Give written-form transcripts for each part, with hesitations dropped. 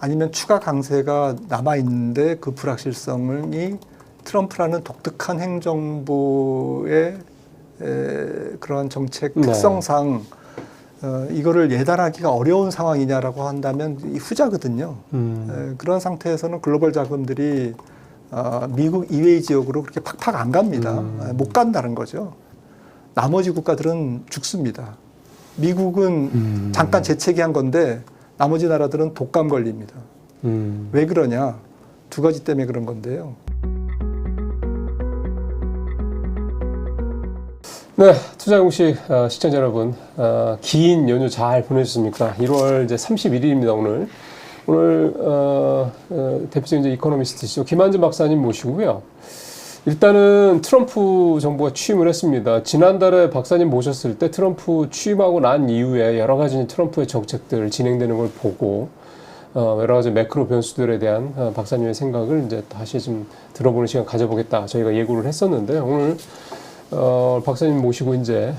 아니면 추가 강세가 남아있는데 그 불확실성이 트럼프라는 독특한 행정부의 그런 정책 특성상 이거를 예단하기가 어려운 상황이냐라고 한다면 이 후자거든요. 그런 상태에서는 글로벌 자금들이 미국 이외의 지역으로 그렇게 팍팍 안 갑니다. 못 간다는 거죠. 나머지 국가들은 죽습니다. 미국은 잠깐 재채기한 건데 나머지 나라들은 독감 걸립니다. 왜 그러냐? 두 가지 때문에 그런 건데요. 네, 투자공식 시청자 여러분, 긴 연휴 잘 보내셨습니까? 1월 이제 31일입니다, 오늘. 오늘 대표적인 이제 이코노미스트시죠. 김한준 박사님 모시고요. 일단은 트럼프 정부가 취임을 했습니다. 지난달에 박사님 모셨을 때 트럼프 취임하고 난 이후에 여러 가지 트럼프의 정책들 진행되는 걸 보고 여러 가지 매크로 변수들에 대한 박사님의 생각을 이제 다시 좀 들어보는 시간 가져보겠다. 저희가 예고를 했었는데 오늘 박사님 모시고 이제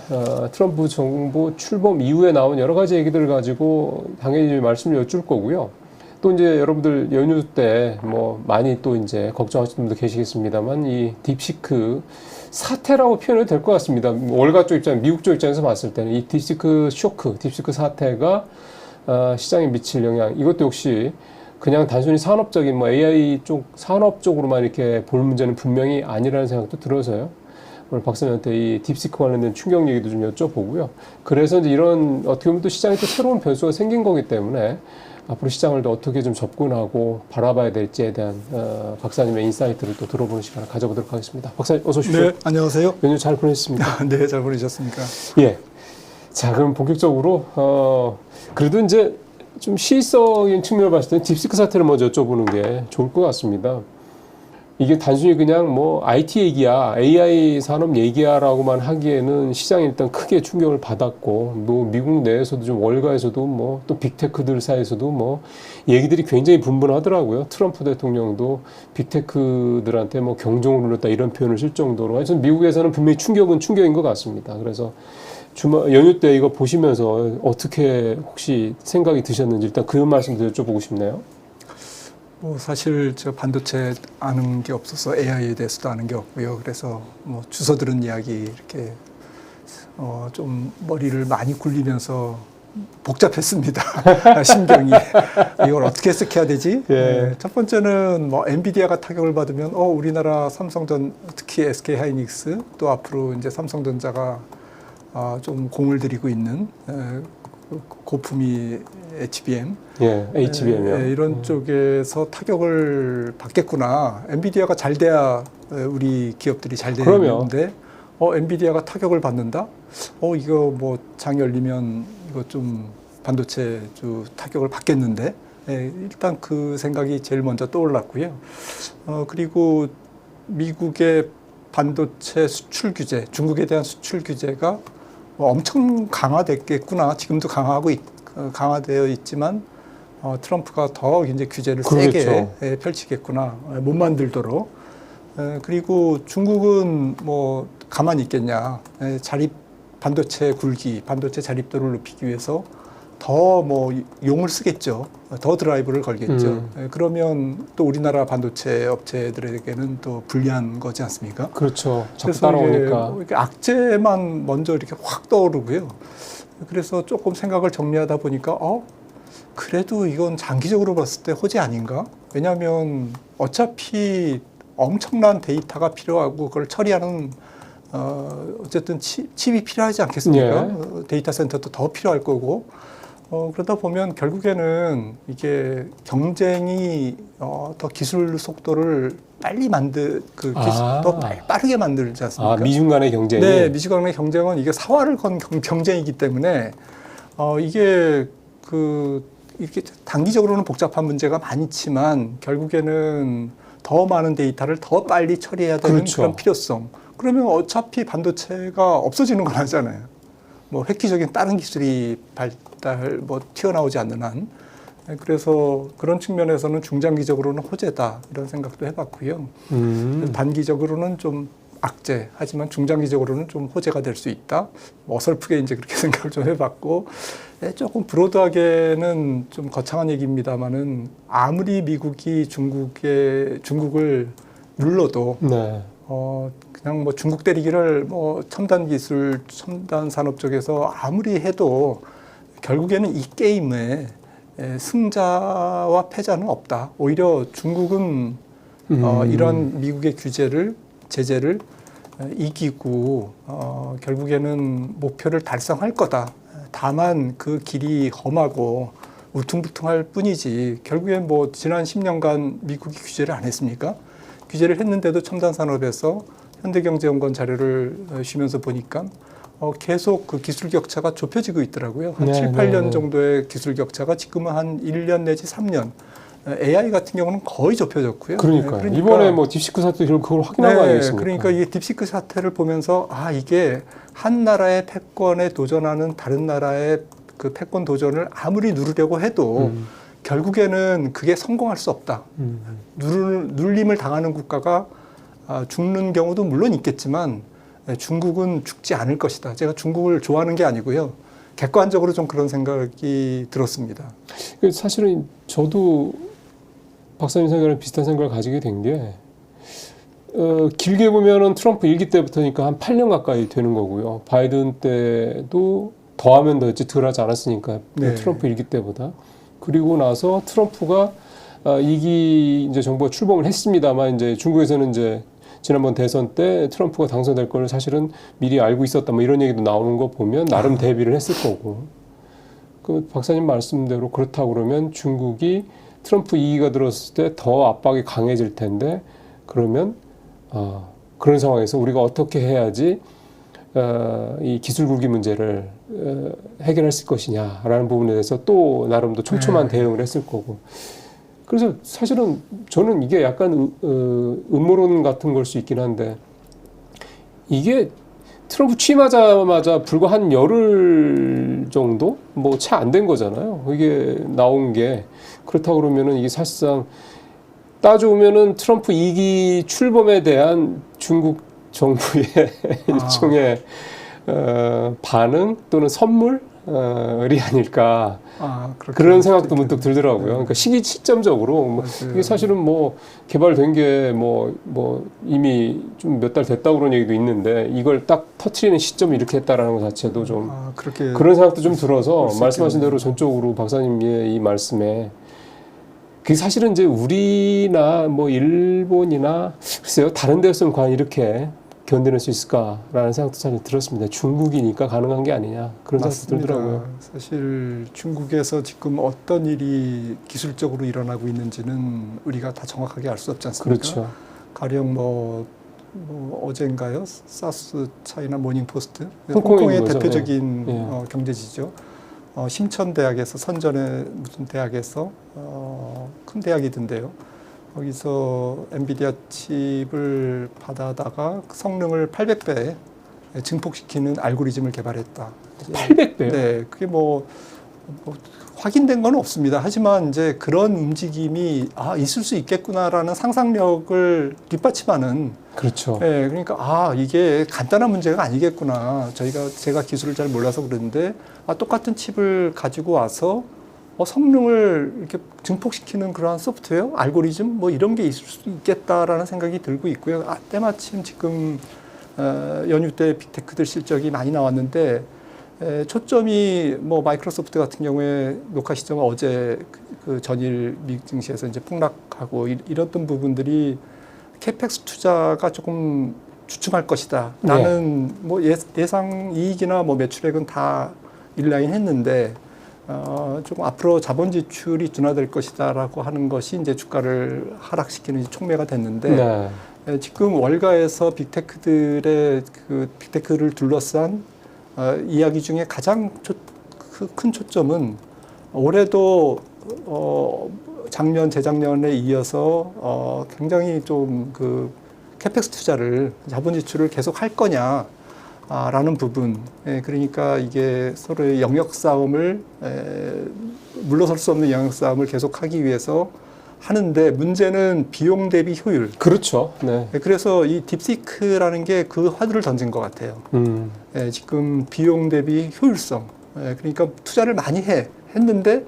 트럼프 정부 출범 이후에 나온 여러 가지 얘기들을 가지고 당연히 말씀을 여쭐 거고요. 또 이제 여러분들 연휴 때 뭐 많이 또 이제 걱정하시는 분도 계시겠습니다만 이 딥시크 사태라고 표현해도 될 것 같습니다. 월가 쪽 입장, 미국 쪽 입장에서 봤을 때는 이 딥시크 쇼크, 딥시크 사태가 시장에 미칠 영향, 이것도 역시 그냥 단순히 산업적인 뭐 AI 쪽 산업 쪽으로만 이렇게 볼 문제는 분명히 아니라는 생각도 들어서요. 오늘 박사님한테 이 딥시크 관련된 충격 얘기도 좀 여쭤보고요. 그래서 이제 이런 어떻게 보면 또 시장에 또 새로운 변수가 생긴 거기 때문에 앞으로 시장을 또 어떻게 좀 접근하고 바라봐야 될지에 대한 박사님의 인사이트를 또 들어보는 시간을 가져보도록 하겠습니다. 박사님 어서 오십시오. 네, 안녕하세요. 연휴 잘 보내셨습니까? 네, 잘 보내셨습니까? 예. 자, 그럼 본격적으로 그래도 이제 좀 시의적인 측면을 봤을 때 딥시크 사태를 먼저 여쭤보는 게 좋을 것 같습니다. 이게 단순히 그냥 뭐 IT 얘기야, AI 산업 얘기야라고만 하기에는 시장이 일단 크게 충격을 받았고, 뭐 미국 내에서도 좀 월가에서도 뭐 또 빅테크들 사이에서도 뭐 얘기들이 굉장히 분분하더라고요. 트럼프 대통령도 빅테크들한테 뭐 경종을 울렸다 이런 표현을 쓸 정도로 하여튼 미국에서는 분명히 충격은 충격인 것 같습니다. 그래서 주말 연휴 때 이거 보시면서 어떻게 혹시 생각이 드셨는지 일단 그 말씀도 여쭤보고 싶네요. 뭐 사실 저 반도체 아는 게 없어서 AI에 대해서도 아는 게 없고요. 그래서 뭐 주워 들은 이야기 이렇게 좀 머리를 많이 굴리면서 복잡했습니다. 심경이 이걸 어떻게 해석해야 되지? 예. 첫 번째는 뭐 엔비디아가 타격을 받으면 우리나라 삼성전 특히 SK 하이닉스 또 앞으로 이제 삼성전자가 좀 공을 들이고 있는 고품위 HBM, HBM이요. 이런 쪽에서 타격을 받겠구나. 엔비디아가 잘 돼야 우리 기업들이 잘 되는데, 엔비디아가 타격을 받는다? 이거 뭐 장 열리면 이거 좀 반도체주 타격을 받겠는데, 일단 그 생각이 제일 먼저 떠올랐고요. 그리고 미국의 반도체 수출 규제, 중국에 대한 수출 규제가 엄청 강화됐겠구나. 지금도 강화되어 있지만 트럼프가 더 이제 규제를 세게 펼치겠구나. 못 만들도록. 그리고 중국은 뭐 가만히 있겠냐. 반도체 굴기, 반도체 자립도를 높이기 위해서 더 뭐 용을 쓰겠죠. 더 드라이브를 걸겠죠. 그러면 또 우리나라 반도체 업체들에게는 또 불리한 거지 않습니까? 그렇죠. 자꾸 따라오니까. 이렇게 악재만 먼저 이렇게 확 떠오르고요. 그래서 조금 생각을 정리하다 보니까 그래도 이건 장기적으로 봤을 때 호재 아닌가? 왜냐하면 어차피 엄청난 데이터가 필요하고 그걸 처리하는 어쨌든 칩이 필요하지 않겠습니까? 데이터 센터도 더 필요할 거고 그러다 보면 결국에는 이게 경쟁이 더 기술 속도를 빨리 더 빠르게 만들지 않습니까? 미중 간의 경쟁이? 네, 미중 간의 경쟁은 이게 사활을 건 경쟁이기 때문에 이게 이렇게 단기적으로는 복잡한 문제가 많지만 결국에는 더 많은 데이터를 더 빨리 처리해야 되는 그런 필요성. 그러면 어차피 반도체가 없어지는 건 아니잖아요. 뭐 획기적인 다른 기술이 튀어나오지 않는 한. 그래서 그런 측면에서는 중장기적으로는 호재다 이런 생각도 해봤고요. 단기적으로는 좀 악재, 하지만 중장기적으로는 좀 호재가 될 수 있다. 어설프게 이제 그렇게 생각을 좀 해봤고, 조금 브로드하게는 좀 거창한 얘기입니다만은 아무리 미국이 중국을 눌러도 네. 그냥 뭐 중국 때리기를 뭐 첨단 기술, 첨단 산업 쪽에서 아무리 해도 결국에는 이 게임에 승자와 패자는 없다. 오히려 중국은 이런 미국의 제재를 이기고 결국에는 목표를 달성할 거다. 다만 그 길이 험하고 우퉁불퉁할 뿐이지 결국엔 뭐 지난 10년간 미국이 규제를 안 했습니까? 규제를 했는데도 첨단 산업에서 현대경제연구원 자료를 쉬면서 보니까 계속 그 기술 격차가 좁혀지고 있더라고요. 한 7, 8년 정도의 기술 격차가 지금은 한 1년 내지 3년. AI 같은 경우는 거의 좁혀졌고요. 그러니까 이번에 뭐 딥시크 사태 그걸 확인한 거 아니겠습니까? 그러니까 이 딥시크 사태를 보면서 이게 한 나라의 패권에 도전하는 다른 나라의 그 패권 도전을 아무리 누르려고 해도 결국에는 그게 성공할 수 없다. 눌림을 당하는 국가가 죽는 경우도 물론 있겠지만 중국은 죽지 않을 것이다. 제가 중국을 좋아하는 게 아니고요. 객관적으로 좀 그런 생각이 들었습니다. 사실은 저도 박사님 생각이랑 비슷한 생각을 가지게 된 게 길게 보면은 트럼프 일기 때부터니까 한 8년 가까이 되는 거고요. 바이든 때도 더하면 더했지 덜 하지 않았으니까 네. 트럼프 일기 때보다. 그리고 나서 트럼프가 2기 이제 정부가 출범을 했습니다만 이제 중국에서는 이제 지난번 대선 때 트럼프가 당선될 걸 사실은 미리 알고 있었다 뭐 이런 얘기도 나오는 거 보면 나름 대비를 했을 거고. 그 박사님 말씀대로 그렇다고 그러면 중국이 트럼프 2기가 들었을 때 더 압박이 강해질 텐데 그러면 그런 상황에서 우리가 어떻게 해야지 이 기술 굴기 문제를 해결할 것이냐라는 부분에 대해서 또 나름도 촘촘한 대응을 했을 거고. 그래서 사실은 저는 이게 약간 음모론 같은 걸 수 있긴 한데 이게 트럼프 취임하자마자 불과 한 열흘 정도 뭐 채 안 된 거잖아요. 이게 나온 게 그렇다고 그러면은 이게 사실상 따져보면은 트럼프 2기 출범에 대한 중국 정부의 일종의 반응 또는 선물이 아닐까. 그런 생각도 문득 들더라고요. 그러니까 시점적으로 이게 사실은 뭐 개발된 게 뭐 이미 좀 몇 달 됐다고 그런 얘기도 있는데 이걸 딱 터트리는 시점이 이렇게 했다라는 것 자체도 좀 그런 생각도 좀 들어서 말씀하신 대로 전적으로 박사님의 이 말씀에 그게 사실은 이제 우리나 뭐 일본이나 글쎄요 다른 데였으면 과연 이렇게 견뎌낼 수 있을까라는 생각도 사실 들었습니다. 중국이니까 가능한 게 아니냐 그런 생각도 들더라고요. 사실 중국에서 지금 어떤 일이 기술적으로 일어나고 있는지는 우리가 다 정확하게 알 수 없지 않습니까? 그렇죠. 가령 뭐 어젠가요? 사우스 차이나 모닝 포스트 홍콩의 대표적인 경제지죠. 심천대학에서 선전의 무슨 대학에서 큰 대학이던데요. 거기서 엔비디아 칩을 받아다가 성능을 800배 증폭시키는 알고리즘을 개발했다. 800배요? 네, 그게 뭐 확인된 건 없습니다. 하지만 이제 그런 움직임이 있을 수 있겠구나라는 상상력을 뒷받침하는. 그렇죠. 네, 그러니까 이게 간단한 문제가 아니겠구나. 제가 기술을 잘 몰라서 그러는데 똑같은 칩을 가지고 와서 성능을 이렇게 증폭시키는 그러한 소프트웨어, 알고리즘 뭐 이런 게 있을 수 있겠다라는 생각이 들고 있고요. 때마침 지금 연휴 때 빅테크들 실적이 많이 나왔는데 초점이 뭐 마이크로소프트 같은 경우에 녹화 시점은 어제 그 전일 미국 증시에서 이제 폭락하고 이랬던 부분들이 캐펙스 투자가 조금 주춤할 것이다. 나는 뭐 예상 이익이나 뭐 매출액은 다 인라인 했는데 조금 앞으로 자본 지출이 둔화될 것이다라고 하는 것이 이제 주가를 하락시키는 촉매가 됐는데 지금 월가에서 빅테크들의 그 빅테크를 둘러싼 이야기 중에 가장 큰 초점은 올해도 작년, 재작년에 이어서 굉장히 좀 그 캐펙스 투자를 자본 지출을 계속 할 거냐. 라는 부분. 그러니까 이게 서로의 영역 싸움을 물러설 수 없는 영역 싸움을 계속하기 위해서 하는데 문제는 비용 대비 효율. 그렇죠. 네. 그래서 이 딥시크라는 게 그 화두를 던진 것 같아요. 지금 비용 대비 효율성. 그러니까 투자를 많이 했는데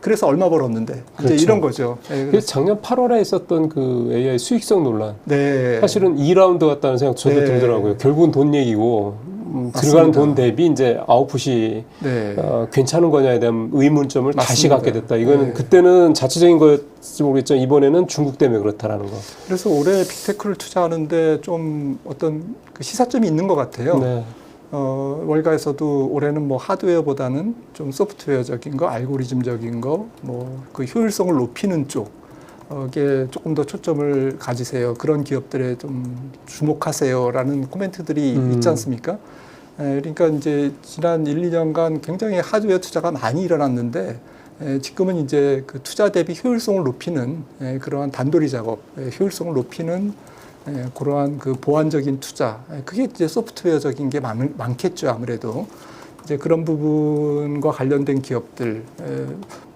그래서 얼마 벌었는데 그렇죠. 이제 이런 거죠. 그래서 작년 8월에 있었던 그 AI 수익성 논란. 네. 사실은 2라운드 같다는 생각 저도 네. 들더라고요. 결국은 돈 얘기고 들어가는 돈 대비 이제 아웃풋이 네. 괜찮은 거냐에 대한 의문점을 다시 맞습니다. 갖게 됐다. 이거는 네. 그때는 자체적인 거였지 모르겠지만 이번에는 중국 때문에 그렇다라는 거. 그래서 올해 빅테크를 투자하는데 좀 어떤 그 시사점이 있는 것 같아요. 네. 월가에서도 올해는 뭐 하드웨어보다는 좀 소프트웨어적인 거, 알고리즘적인 거, 뭐 그 효율성을 높이는 쪽에 조금 더 초점을 가지세요. 그런 기업들에 좀 주목하세요라는 코멘트들이 있지 않습니까? 그러니까 이제 지난 1, 2년간 굉장히 하드웨어 투자가 많이 일어났는데 지금은 이제 그 투자 대비 효율성을 높이는 그러한 단도리 작업, 효율성을 높이는 그러한 그 보완적인 투자, 그게 이제 소프트웨어적인 게 많겠죠, 아무래도. 이제 그런 부분과 관련된 기업들,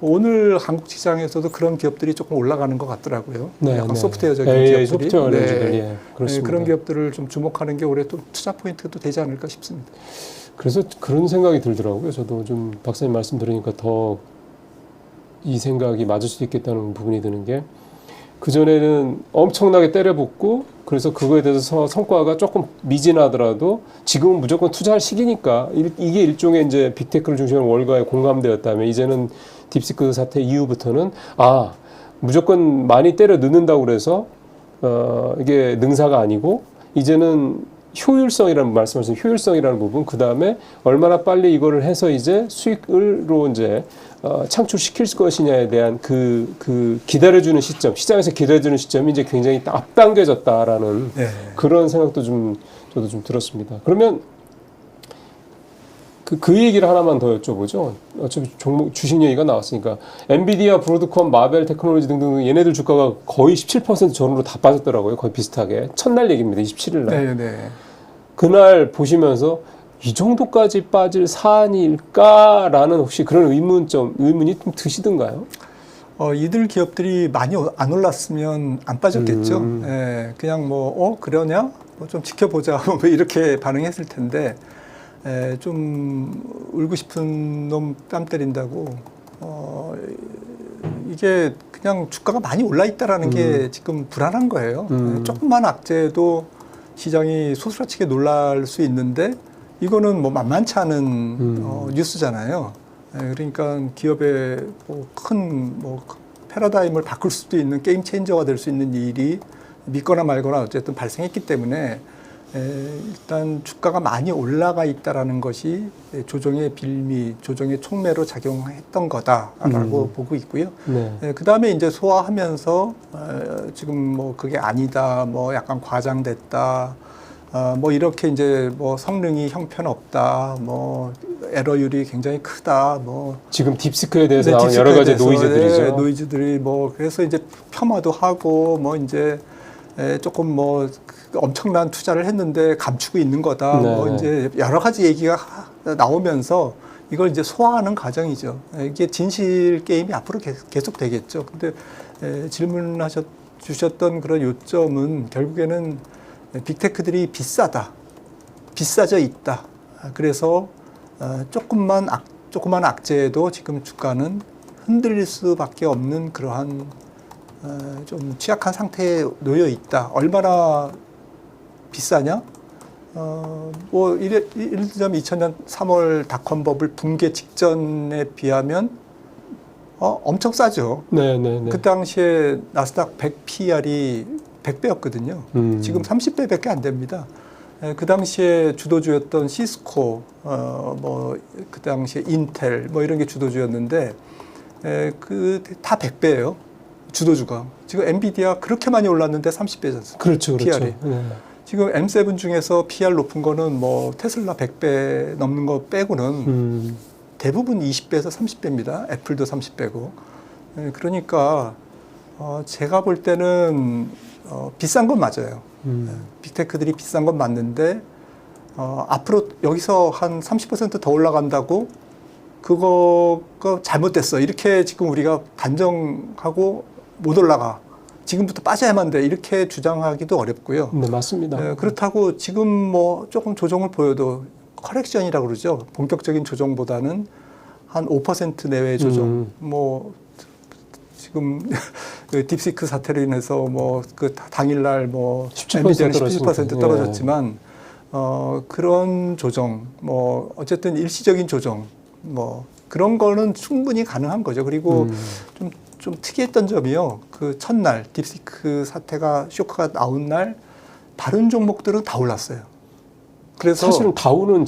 오늘 한국 시장에서도 그런 기업들이 조금 올라가는 것 같더라고요. 네, 약간 네. 소프트웨어적인 AI 기업들이. 소프트웨어 관련주들, 예, 그렇습니다. 그런 기업들을 좀 주목하는 게 올해 또 투자 포인트도 되지 않을까 싶습니다. 그래서 그런 생각이 들더라고요. 저도 좀 박사님 말씀 들으니까 더 이 생각이 맞을 수도 있겠다는 부분이 드는 게, 그전에는 엄청나게 때려붓고 그래서 그거에 대해서 성과가 조금 미진하더라도 지금은 무조건 투자할 시기니까 이게 일종의 이제 빅테크를 중심으로 월가에 공감되었다면, 이제는 딥시크 사태 이후부터는 무조건 많이 때려 넣는다고 그래서 이게 능사가 아니고, 이제는 효율성이라는 말씀하신 효율성이라는 부분, 그 다음에 얼마나 빨리 이거를 해서 이제 수익으로 이제 창출시킬 것이냐에 대한 그 기다려주는 시점, 시장에서 기다려주는 시점이 이제 굉장히 앞당겨졌다라는 그런 생각도 저도 좀 들었습니다. 그러면 그 얘기를 하나만 더 여쭤보죠. 어차피 종목 주식 얘기가 나왔으니까, 엔비디아, 브로드컴, 마벨 테크놀로지 등등 얘네들 주가가 거의 17% 전후로 다 빠졌더라고요. 거의 비슷하게. 첫날 얘기입니다. 27일 날. 네. 그날 보시면서 이 정도까지 빠질 사안일까라는 혹시 그런 의문이 좀 드시던가요? 이들 기업들이 많이 안 올랐으면 안 빠졌겠죠. 그냥 그러냐? 좀 지켜보자. 뭐 이렇게 반응했을 텐데, 좀 울고 싶은 놈 뺨 때린다고, 이게 그냥 주가가 많이 올라 있다라는 게 지금 불안한 거예요. 조금만 악재도 시장이 소스라치게 놀랄 수 있는데, 이거는 뭐 만만치 않은 뉴스잖아요. 그러니까 기업의 큰 패러다임을 바꿀 수도 있는 게임 체인저가 될 수 있는 일이 믿거나 말거나 어쨌든 발생했기 때문에 일단 주가가 많이 올라가 있다라는 것이 조정의 빌미, 조정의 촉매로 작용했던 거다라고 보고 있고요. 그 다음에 이제 소화하면서 지금 그게 아니다, 약간 과장됐다, 이렇게 이제 성능이 형편없다, 에러율이 굉장히 크다, 지금 딥시크에 대해서 나온 여러 가지 노이즈들이죠. 노이즈들이 그래서 이제 폄하도 하고 이제 조금 엄청난 투자를 했는데 감추고 있는 거다. 이제 여러 가지 얘기가 나오면서 이걸 이제 소화하는 과정이죠. 이게 진실 게임이 앞으로 계속 되겠죠. 근데 주셨던 그런 요점은 결국에는 빅테크들이 비싸져 있다. 그래서 조그만 악재에도 지금 주가는 흔들릴 수밖에 없는 그러한 좀 취약한 상태에 놓여 있다. 얼마나 비싸냐? 예를 들자면 2000년 3월 닷컴 버블 붕괴 직전에 비하면 엄청 싸죠. 그 당시에 나스닥 100 PR이 100배였거든요. 지금 30배밖에 안 됩니다. 그 당시에 주도주였던 시스코, 그 당시에 인텔, 이런 게 주도주였는데, 다 100배예요. 주도주가. 지금 엔비디아 그렇게 많이 올랐는데 30배잖아요. 그렇죠. PR이. 지금 M7 중에서 PR 높은 거는 테슬라 100배 넘는 거 빼고는 대부분 20배에서 30배입니다. 애플도 30배고. 그러니까 제가 볼 때는 비싼 건 맞아요. 빅테크들이 비싼 건 맞는데 앞으로 여기서 한 30% 더 올라간다고 그거가 잘못됐어. 이렇게 지금 우리가 단정하고 못 올라가. 지금부터 빠져야만 돼. 이렇게 주장하기도 어렵고요. 네, 맞습니다. 그렇다고 지금 뭐 조금 조정을 보여도 커렉션이라고 그러죠. 본격적인 조정보다는 한 5% 내외의 조정. 뭐 지금 그 딥시크 사태로 인해서 뭐 그 당일날 뭐 17% 엔비디아는 떨어지니까. 17% 떨어졌지만 그런 조정, 뭐 어쨌든 일시적인 조정, 뭐 그런 거는 충분히 가능한 거죠. 그리고 좀 특이했던 점이요. 그 첫날 딥시크 사태가 쇼크가 나온 날 다른 종목들은 다 올랐어요. 그래서 사실은 다우는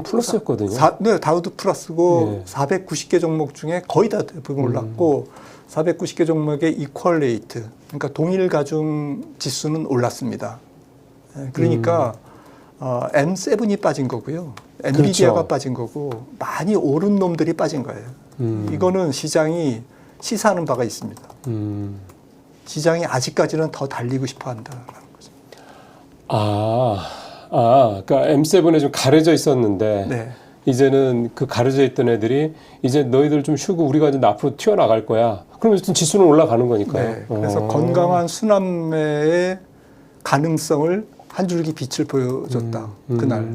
플러스였거든요. 네, 다우도 플러스고 예. 490개 종목 중에 거의 다 대부분 올랐고 490개 종목의 이퀄 레이트, 그러니까 동일 가중 지수는 올랐습니다. 그러니까 M7이 빠진 거고요. 엔비디아가 그렇죠. 빠진 거고 많이 오른 놈들이 빠진 거예요. 이거는 시장이 시사하는 바가 있습니다. 시장이 아직까지는 더 달리고 싶어 한다라는 거죠. 그러니까 M7에 좀 가려져 있었는데 네. 이제는 그 가려져 있던 애들이 이제 너희들 좀 쉬고 우리가 이제 앞으로 튀어나갈 거야. 그러면 어쨌든 지수는 올라가는 거니까요. 네. 그래서 건강한 순환매의 가능성을 한 줄기 빛을 보여줬다. 그날.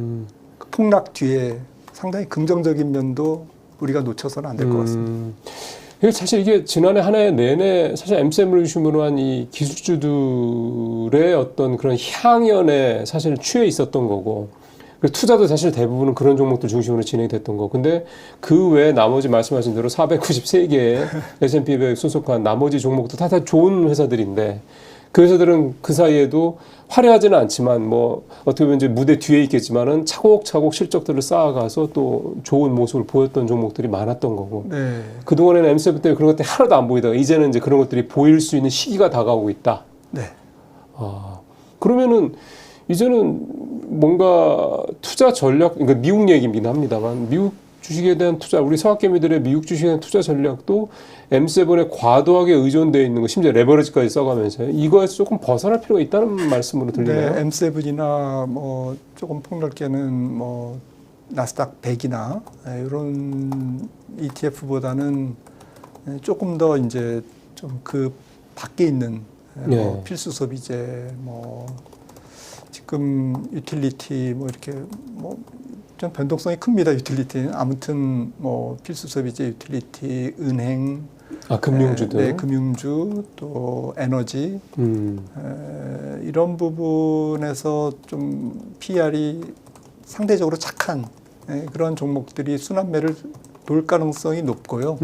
그 폭락 뒤에 상당히 긍정적인 면도 우리가 놓쳐서는 안 될 것 같습니다. 사실 이게 지난해 한 해 내내 사실 M7을 중심으로 한 이 기술주들의 어떤 그런 향연에 사실 취해 있었던 거고, 그리고 투자도 사실 대부분은 그런 종목들 중심으로 진행이 됐던 거. 근데 그 외에 나머지 말씀하신 대로 493개의 S&P 500 소속한 나머지 종목도 다 좋은 회사들인데, 그 회사들은 그 사이에도 화려하지는 않지만 뭐 어떻게 보면 이제 무대 뒤에 있겠지만은 차곡차곡 실적들을 쌓아가서 또 좋은 모습을 보였던 종목들이 많았던 거고. 네. 그동안에는 M7 때문에 그런 것들이 하나도 안 보이다가 이제는 이제 그런 것들이 보일 수 있는 시기가 다가오고 있다. 네. 그러면은 이제는 뭔가 투자 전략, 그러니까 미국 얘기긴 합니다만 미국 주식에 대한 투자, 우리 서학개미들의 미국 주식에 대한 투자 전략도 M7에 과도하게 의존되어 있는 거, 심지어 레버리지까지 써가면서 이거에서 조금 벗어날 필요가 있다는 말씀으로 들리나요? 네, M7이나 뭐 조금 폭넓게는 뭐 나스닥 100이나 이런 ETF보다는 조금 더 이제 좀 그 밖에 있는 뭐 필수 소비재, 뭐 지금 유틸리티 뭐 이렇게 뭐 좀 변동성이 큽니다. 유틸리티는 아무튼 뭐 필수 소비재, 유틸리티, 은행, 금융주들, 네, 금융주 또 에너지 이런 부분에서 좀 PR이 상대적으로 착한 그런 종목들이 순환매를 돌 가능성이 높고요.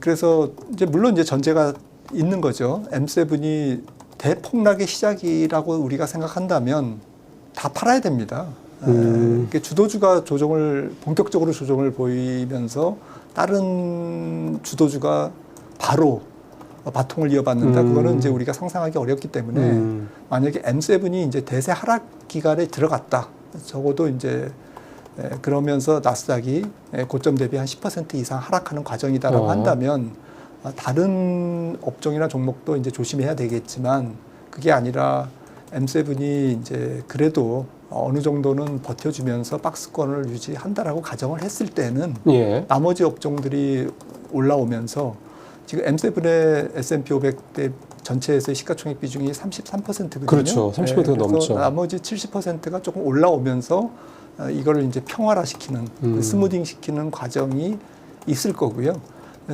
그래서 이제 물론 이제 전제가 있는 거죠. M7이 대폭락의 시작이라고 우리가 생각한다면 다 팔아야 됩니다. 주도주가 본격적으로 조정을 보이면서 다른 주도주가 바로 바통을 이어받는다. 그거는 이제 우리가 상상하기 어렵기 때문에 만약에 M7이 이제 대세 하락 기간에 들어갔다. 적어도 이제 그러면서 나스닥이 고점 대비 한 10% 이상 하락하는 과정이다라고 한다면 다른 업종이나 종목도 이제 조심해야 되겠지만 그게 아니라 M7이 이제 그래도 어느 정도는 버텨주면서 박스권을 유지한다라고 가정을 했을 때는 나머지 업종들이 올라오면서 지금 M7의 S&P 500대 전체에서의 시가총액 비중이 33%거든요. 그렇죠. 30%가 넘죠. 나머지 70%가 조금 올라오면서 이걸 이제 평활화시키는 스무딩시키는 과정이 있을 거고요.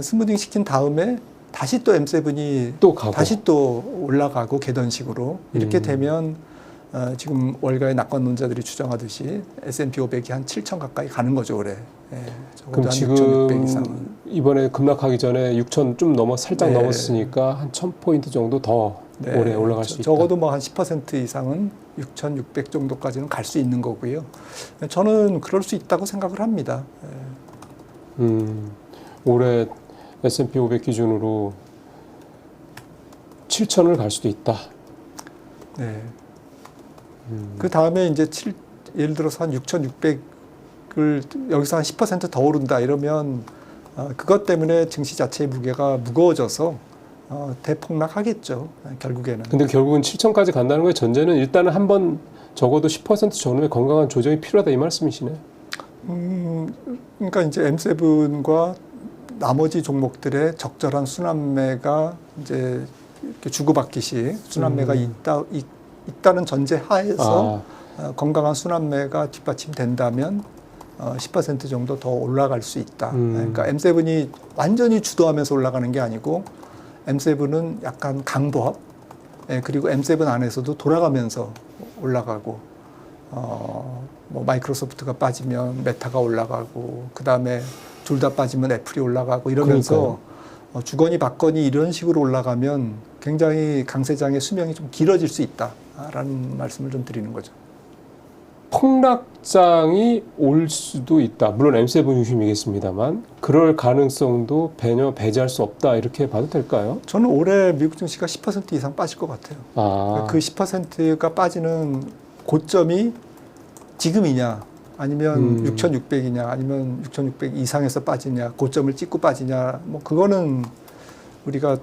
스무딩 시킨 다음에 다시 또 M7이 다시 또 올라가고 계단식으로 이렇게 되면 지금 월가의 낙관론자들이 주장하듯이 S&P 500이 한 7천 가까이 가는 거죠, 올해. 그럼 지금 6,600 이상은. 이번에 급락하기 전에 6천 좀 살짝 넘었으니까 한 1,000포인트 정도 더 올해 올라갈 수 있다. 적어도 뭐 한 10% 이상은 6,600 정도까지는 갈 수 있는 거고요. 저는 그럴 수 있다고 생각을 합니다. 올해 S&P 500 기준으로 7천을 갈 수도 있다. 네. 그 다음에 이제 예를 들어서 한 6,600을 여기서 한 10% 더 오른다 이러면 그것 때문에 증시 자체의 무게가 무거워져서 대폭락하겠죠. 결국에는. 근데 결국은 7천까지 간다는 거의 전제는 일단은 한번 적어도 10% 전후의 건강한 조정이 필요하다 이 말씀이시네. 그러니까 이제 M7과 나머지 종목들의 적절한 순환매가 이제 이렇게 주고받기식 순환매가 있다는 전제 하에서 건강한 순환매가 뒷받침된다면 10% 정도 더 올라갈 수 있다. 그러니까 M7이 완전히 주도하면서 올라가는 게 아니고 M7은 약간 강보합, 그리고 M7 안에서도 돌아가면서 올라가고, 뭐 마이크로소프트가 빠지면 메타가 올라가고, 그 다음에 둘 다 빠지면 애플이 올라가고 이러면서 주거니 받거니 이런 식으로 올라가면 굉장히 강세장의 수명이 좀 길어질 수 있다라는 말씀을 좀 드리는 거죠. 폭락장이 올 수도 있다. 물론 M7 중심이겠습니다만 그럴 가능성도 배제할 수 없다. 이렇게 봐도 될까요? 저는 올해 미국 증시가 10% 이상 빠질 것 같아요. 그 10%가 빠지는 고점이 지금이냐 아니면 6,600이냐 아니면 6,600 이상에서 빠지냐 고점을 찍고 빠지냐 뭐 그거는 우리가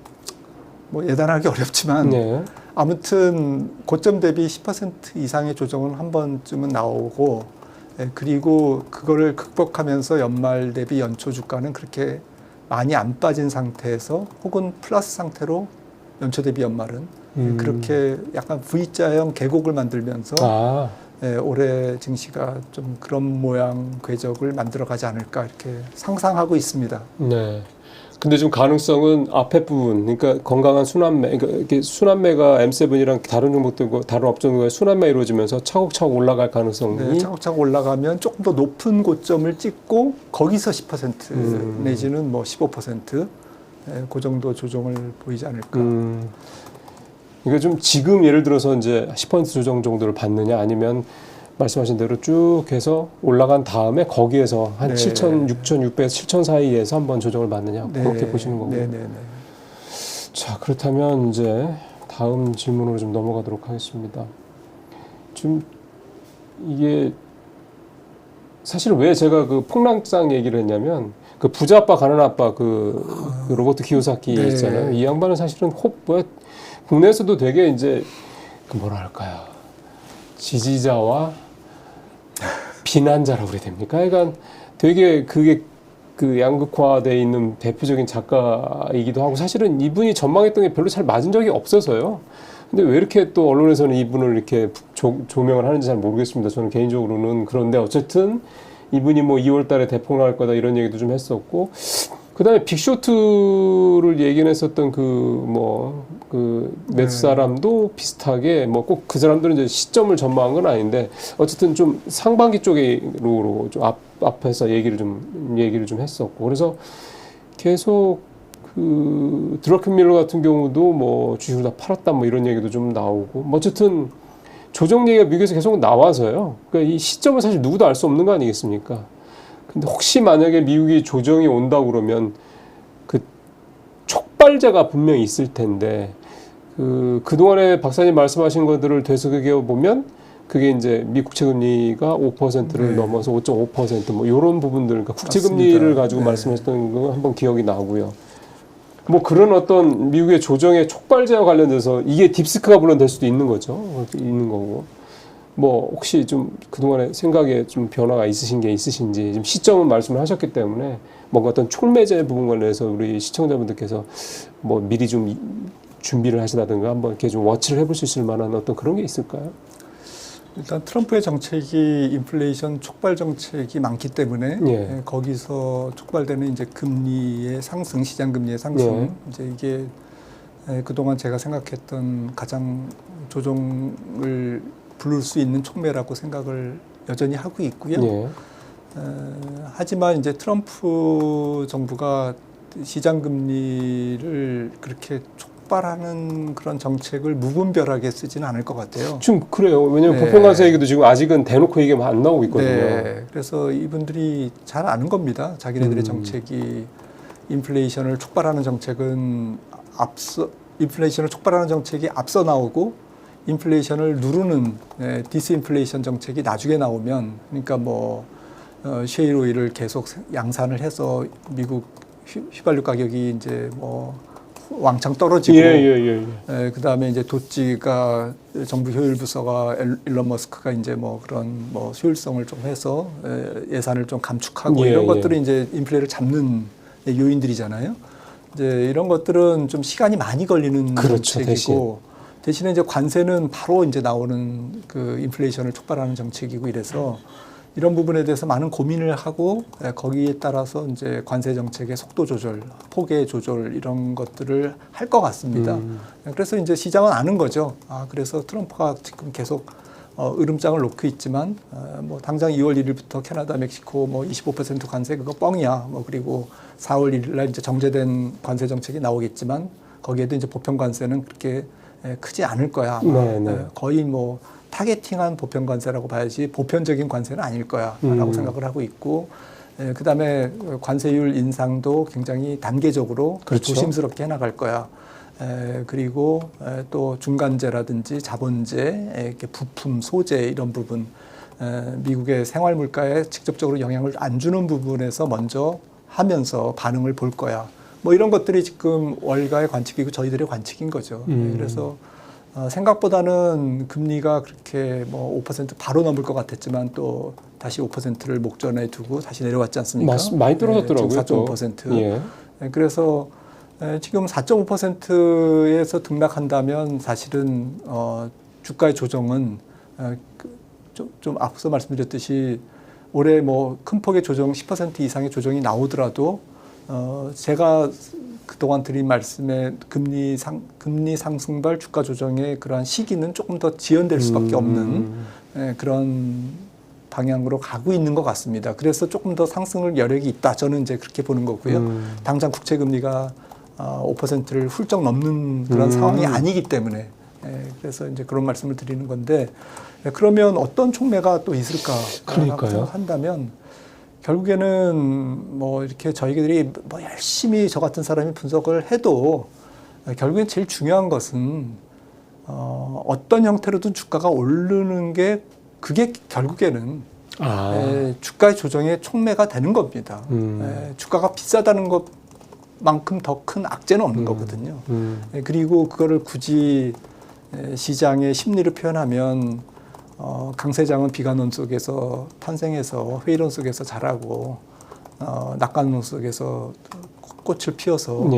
뭐 예단하기 어렵지만 네. 아무튼 고점 대비 10% 이상의 조정은 한 번쯤은 나오고, 그리고 그거를 극복하면서 연말 대비 연초 주가는 그렇게 많이 안 빠진 상태에서 혹은 플러스 상태로 연초 대비 연말은 그렇게 약간 V자형 계곡을 만들면서 올해 증시가 좀 그런 모양 궤적을 만들어 가지 않을까 이렇게 상상하고 있습니다. 네. 근데 좀 가능성은 앞에 부분, 그러니까 건강한 순환매, 그러니까 이렇게 순환매가 M7이랑 다른 종목들과 다른 업종과의 순환매 이루어지면서 차곡차곡 올라갈 가능성이 네, 차곡차곡 올라가면 조금 더 높은 고점을 찍고 거기서 10% 내지는 뭐 15% 그 정도 조정을 보이지 않을까. 그러니까 좀 지금 예를 들어서 이제 10% 조정 정도를 받느냐 아니면 말씀하신 대로 쭉 해서 올라간 다음에 거기에서 한 7,000, 6,600에서 7,000 사이에서 한번 조정을 받느냐 그렇게 보시는 거고요. 자, 그렇다면 이제 다음 질문으로 좀 넘어가도록 하겠습니다. 좀 이게 사실 왜 제가 그 폭락장 얘기를 했냐면 그 부자 아빠 가난 아빠 그 로버트 키요사키 있잖아요. 이 양반은 사실은 국내에서도 되게 이제 그 뭐라 할까요? 지지자와 비난자라고 그래야 됩니까? 그러니까 되게 그게 그 양극화되어 있는 대표적인 작가이기도 하고 사실은 이분이 전망했던 게 별로 잘 맞은 적이 없어서요. 근데 왜 이렇게 또 언론에서는 이분을 이렇게 조명을 하는지 잘 모르겠습니다. 저는 개인적으로는. 그런데 어쨌든 이분이 뭐 2월 달에 대폭 나올 거다 이런 얘기도 좀 했었고, 그 다음에 빅쇼트를 얘기했었던 몇 사람도 비슷하게 뭐 꼭 그 사람들은 이제 시점을 전망한 건 아닌데 어쨌든 좀 상반기 쪽으로 좀 앞에서 얘기를 좀 했었고, 그래서 계속 그 드러켄밀러 같은 경우도 뭐 주식을 다 팔았다 뭐 이런 얘기도 좀 나오고, 뭐 어쨌든 조정 얘기가 미국에서 계속 나와서요. 그러니까 이 시점을 사실 누구도 알 수 없는 거 아니겠습니까? 근데 혹시 만약에 미국이 조정이 온다고 그러면 그 촉발제가 분명히 있을 텐데, 그동안에 박사님 말씀하신 것들을 되새겨 보면 그게 이제 미 국채금리가 5%를 넘어서 5.5% 뭐 이런 부분들, 그러니까 국채금리를 가지고 말씀하셨던 거 한번 기억이 나고요. 뭐 그런 어떤 미국의 조정의 촉발제와 관련돼서 이게 딥스크가 물론 될 수도 있는 거죠. 있는 거고. 뭐 혹시 좀 그동안에 생각에 좀 변화가 있으신 게 있으신지, 지금 시점은 말씀을 하셨기 때문에 뭔가 어떤 촉매제 부분 관련해서 우리 시청자분들께서 뭐 미리 좀 준비를 하시다든가 한번 이렇게 좀 워치를 해볼 수 있을 만한 어떤 그런 게 있을까요? 일단 트럼프의 정책이 인플레이션 촉발 정책이 많기 때문에 거기서 촉발되는 이제 금리의 상승, 시장 금리의 상승, 이제 이게 그동안 제가 생각했던 가장 조정을 부를 수 있는 촉매라고 생각을 여전히 하고 있고요. 하지만 이제 트럼프 정부가 시장 금리를 그렇게 촉발하는 그런 정책을 무분별하게 쓰지는 않을 것 같아요. 좀 그래요. 왜냐하면 보편관세 얘기도 지금 아직은 대놓고 얘기가 안 나오고 있거든요. 그래서 이분들이 잘 아는 겁니다. 자기네들의 정책이 인플레이션을 촉발하는 정책은 인플레이션을 촉발하는 정책이 앞서 나오고 인플레이션을 누르는 디스인플레이션 정책이 나중에 나오면, 그러니까 뭐 셰일 오일을 계속 양산을 해서 미국 휘발유 가격이 이제 뭐 왕창 떨어지고, 그 다음에 이제 도찌가 정부 효율 부서가 일론 머스크가 이제 뭐 그런 뭐 효율성을 좀 해서 예산을 좀 감축하고 이런 것들이 이제 인플레를 잡는 요인들이잖아요. 이제 이런 것들은 좀 시간이 많이 걸리는 그렇죠, 정책이고 대신에 이제 관세는 바로 이제 나오는 그 인플레이션을 촉발하는 정책이고 이래서 이런 부분에 대해서 많은 고민을 하고 거기에 따라서 이제 관세 정책의 속도 조절, 폭의 조절 이런 것들을 할 것 같습니다. 그래서 이제 시장은 아는 거죠. 아, 그래서 트럼프가 지금 계속 으름장을 놓고 있지만 뭐 당장 2월 1일부터 캐나다, 멕시코 뭐 25% 관세 그거 뻥이야. 뭐 그리고 4월 1일 날 이제 정제된 관세 정책이 나오겠지만 거기에도 이제 보편 관세는 그렇게 크지 않을 거야. 거의 뭐 타겟팅한 보편 관세라고 봐야지 보편적인 관세는 아닐 거야라고 생각을 하고 있고 그다음에 관세율 인상도 굉장히 단계적으로 그렇죠. 조심스럽게 해나갈 거야. 그리고 또 중간재라든지 자본재, 이렇게 부품, 소재 이런 부분 미국의 생활 물가에 직접적으로 영향을 안 주는 부분에서 먼저 하면서 반응을 볼 거야. 뭐 이런 것들이 지금 월가의 관측이고 저희들의 관측인 거죠. 그래서 생각보다는 금리가 그렇게 뭐 5% 바로 넘을 것 같았지만 또 다시 5%를 목전에 두고 다시 내려왔지 않습니까? 많이 떨어졌더라고요. 4.5%. 예. 그래서 지금 4.5%에서 등락한다면 사실은 주가의 조정은 좀 앞서 말씀드렸듯이 올해 뭐 큰 폭의 조정 10% 이상의 조정이 나오더라도 제가 그동안 드린 말씀에 금리 상승발 주가 조정의 그러한 시기는 조금 더 지연될 수밖에 없는 그런 방향으로 가고 있는 것 같습니다. 그래서 조금 더 상승을 여력이 있다. 저는 이제 그렇게 보는 거고요. 당장 국채 금리가 5%를 훌쩍 넘는 그런 상황이 아니기 때문에 그래서 이제 그런 말씀을 드리는 건데 그러면 어떤 촉매가 또 있을까 생각한다면 결국에는 뭐 이렇게 저희들이 뭐 열심히 저 같은 사람이 분석을 해도 결국엔 제일 중요한 것은 어떤 형태로든 주가가 오르는 게 그게 결국에는 주가의 조정의 촉매가 되는 겁니다. 주가가 비싸다는 것만큼 더 큰 악재는 없는 거거든요. 그리고 그거를 굳이 시장의 심리를 표현하면 강세장은 비관론 속에서 탄생해서 회의론 속에서 자라고 낙관론 속에서 꽃을 피워서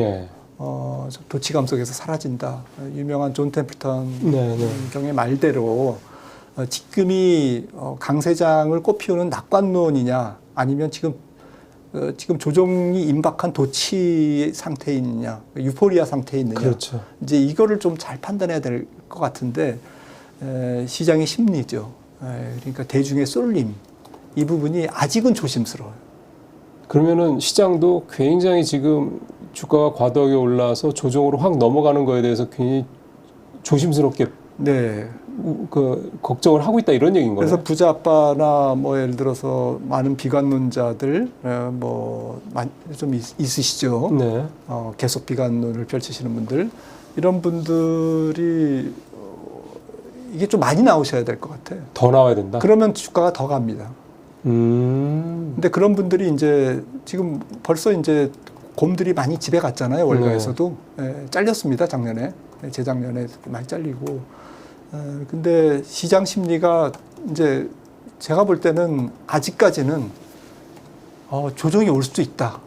도치감 속에서 사라진다. 유명한 존 템플턴 경의 말대로 지금이 강세장을 꽃피우는 낙관론이냐 아니면 지금 조정이 임박한 도치 상태에 있느냐, 유포리아 상태에 있느냐. 그렇죠. 이제 이거를 좀 잘 판단해야 될 것 같은데 시장의 심리죠. 그러니까 대중의 쏠림 이 부분이 아직은 조심스러워요. 그러면은 시장도 굉장히 지금 주가가 과도하게 올라서 조정으로 확 넘어가는 거에 대해서 굉장히 조심스럽게 걱정을 하고 있다 이런 얘기인 거예요. 그래서 부자 아빠나 뭐 예를 들어서 많은 비관론자들 뭐 좀 있으시죠. 계속 비관론을 펼치시는 분들 이런 분들이 이게 좀 많이 나오셔야 될 것 같아요. 더 나와야 된다. 그러면 주가가 더 갑니다. 근데 그런 분들이 이제 지금 벌써 이제 곰들이 많이 집에 갔잖아요. 월가에서도 잘렸습니다. 작년에 재작년에 많이 잘리고. 근데 시장 심리가 이제 제가 볼 때는 아직까지는 조정이 올 수도 있다.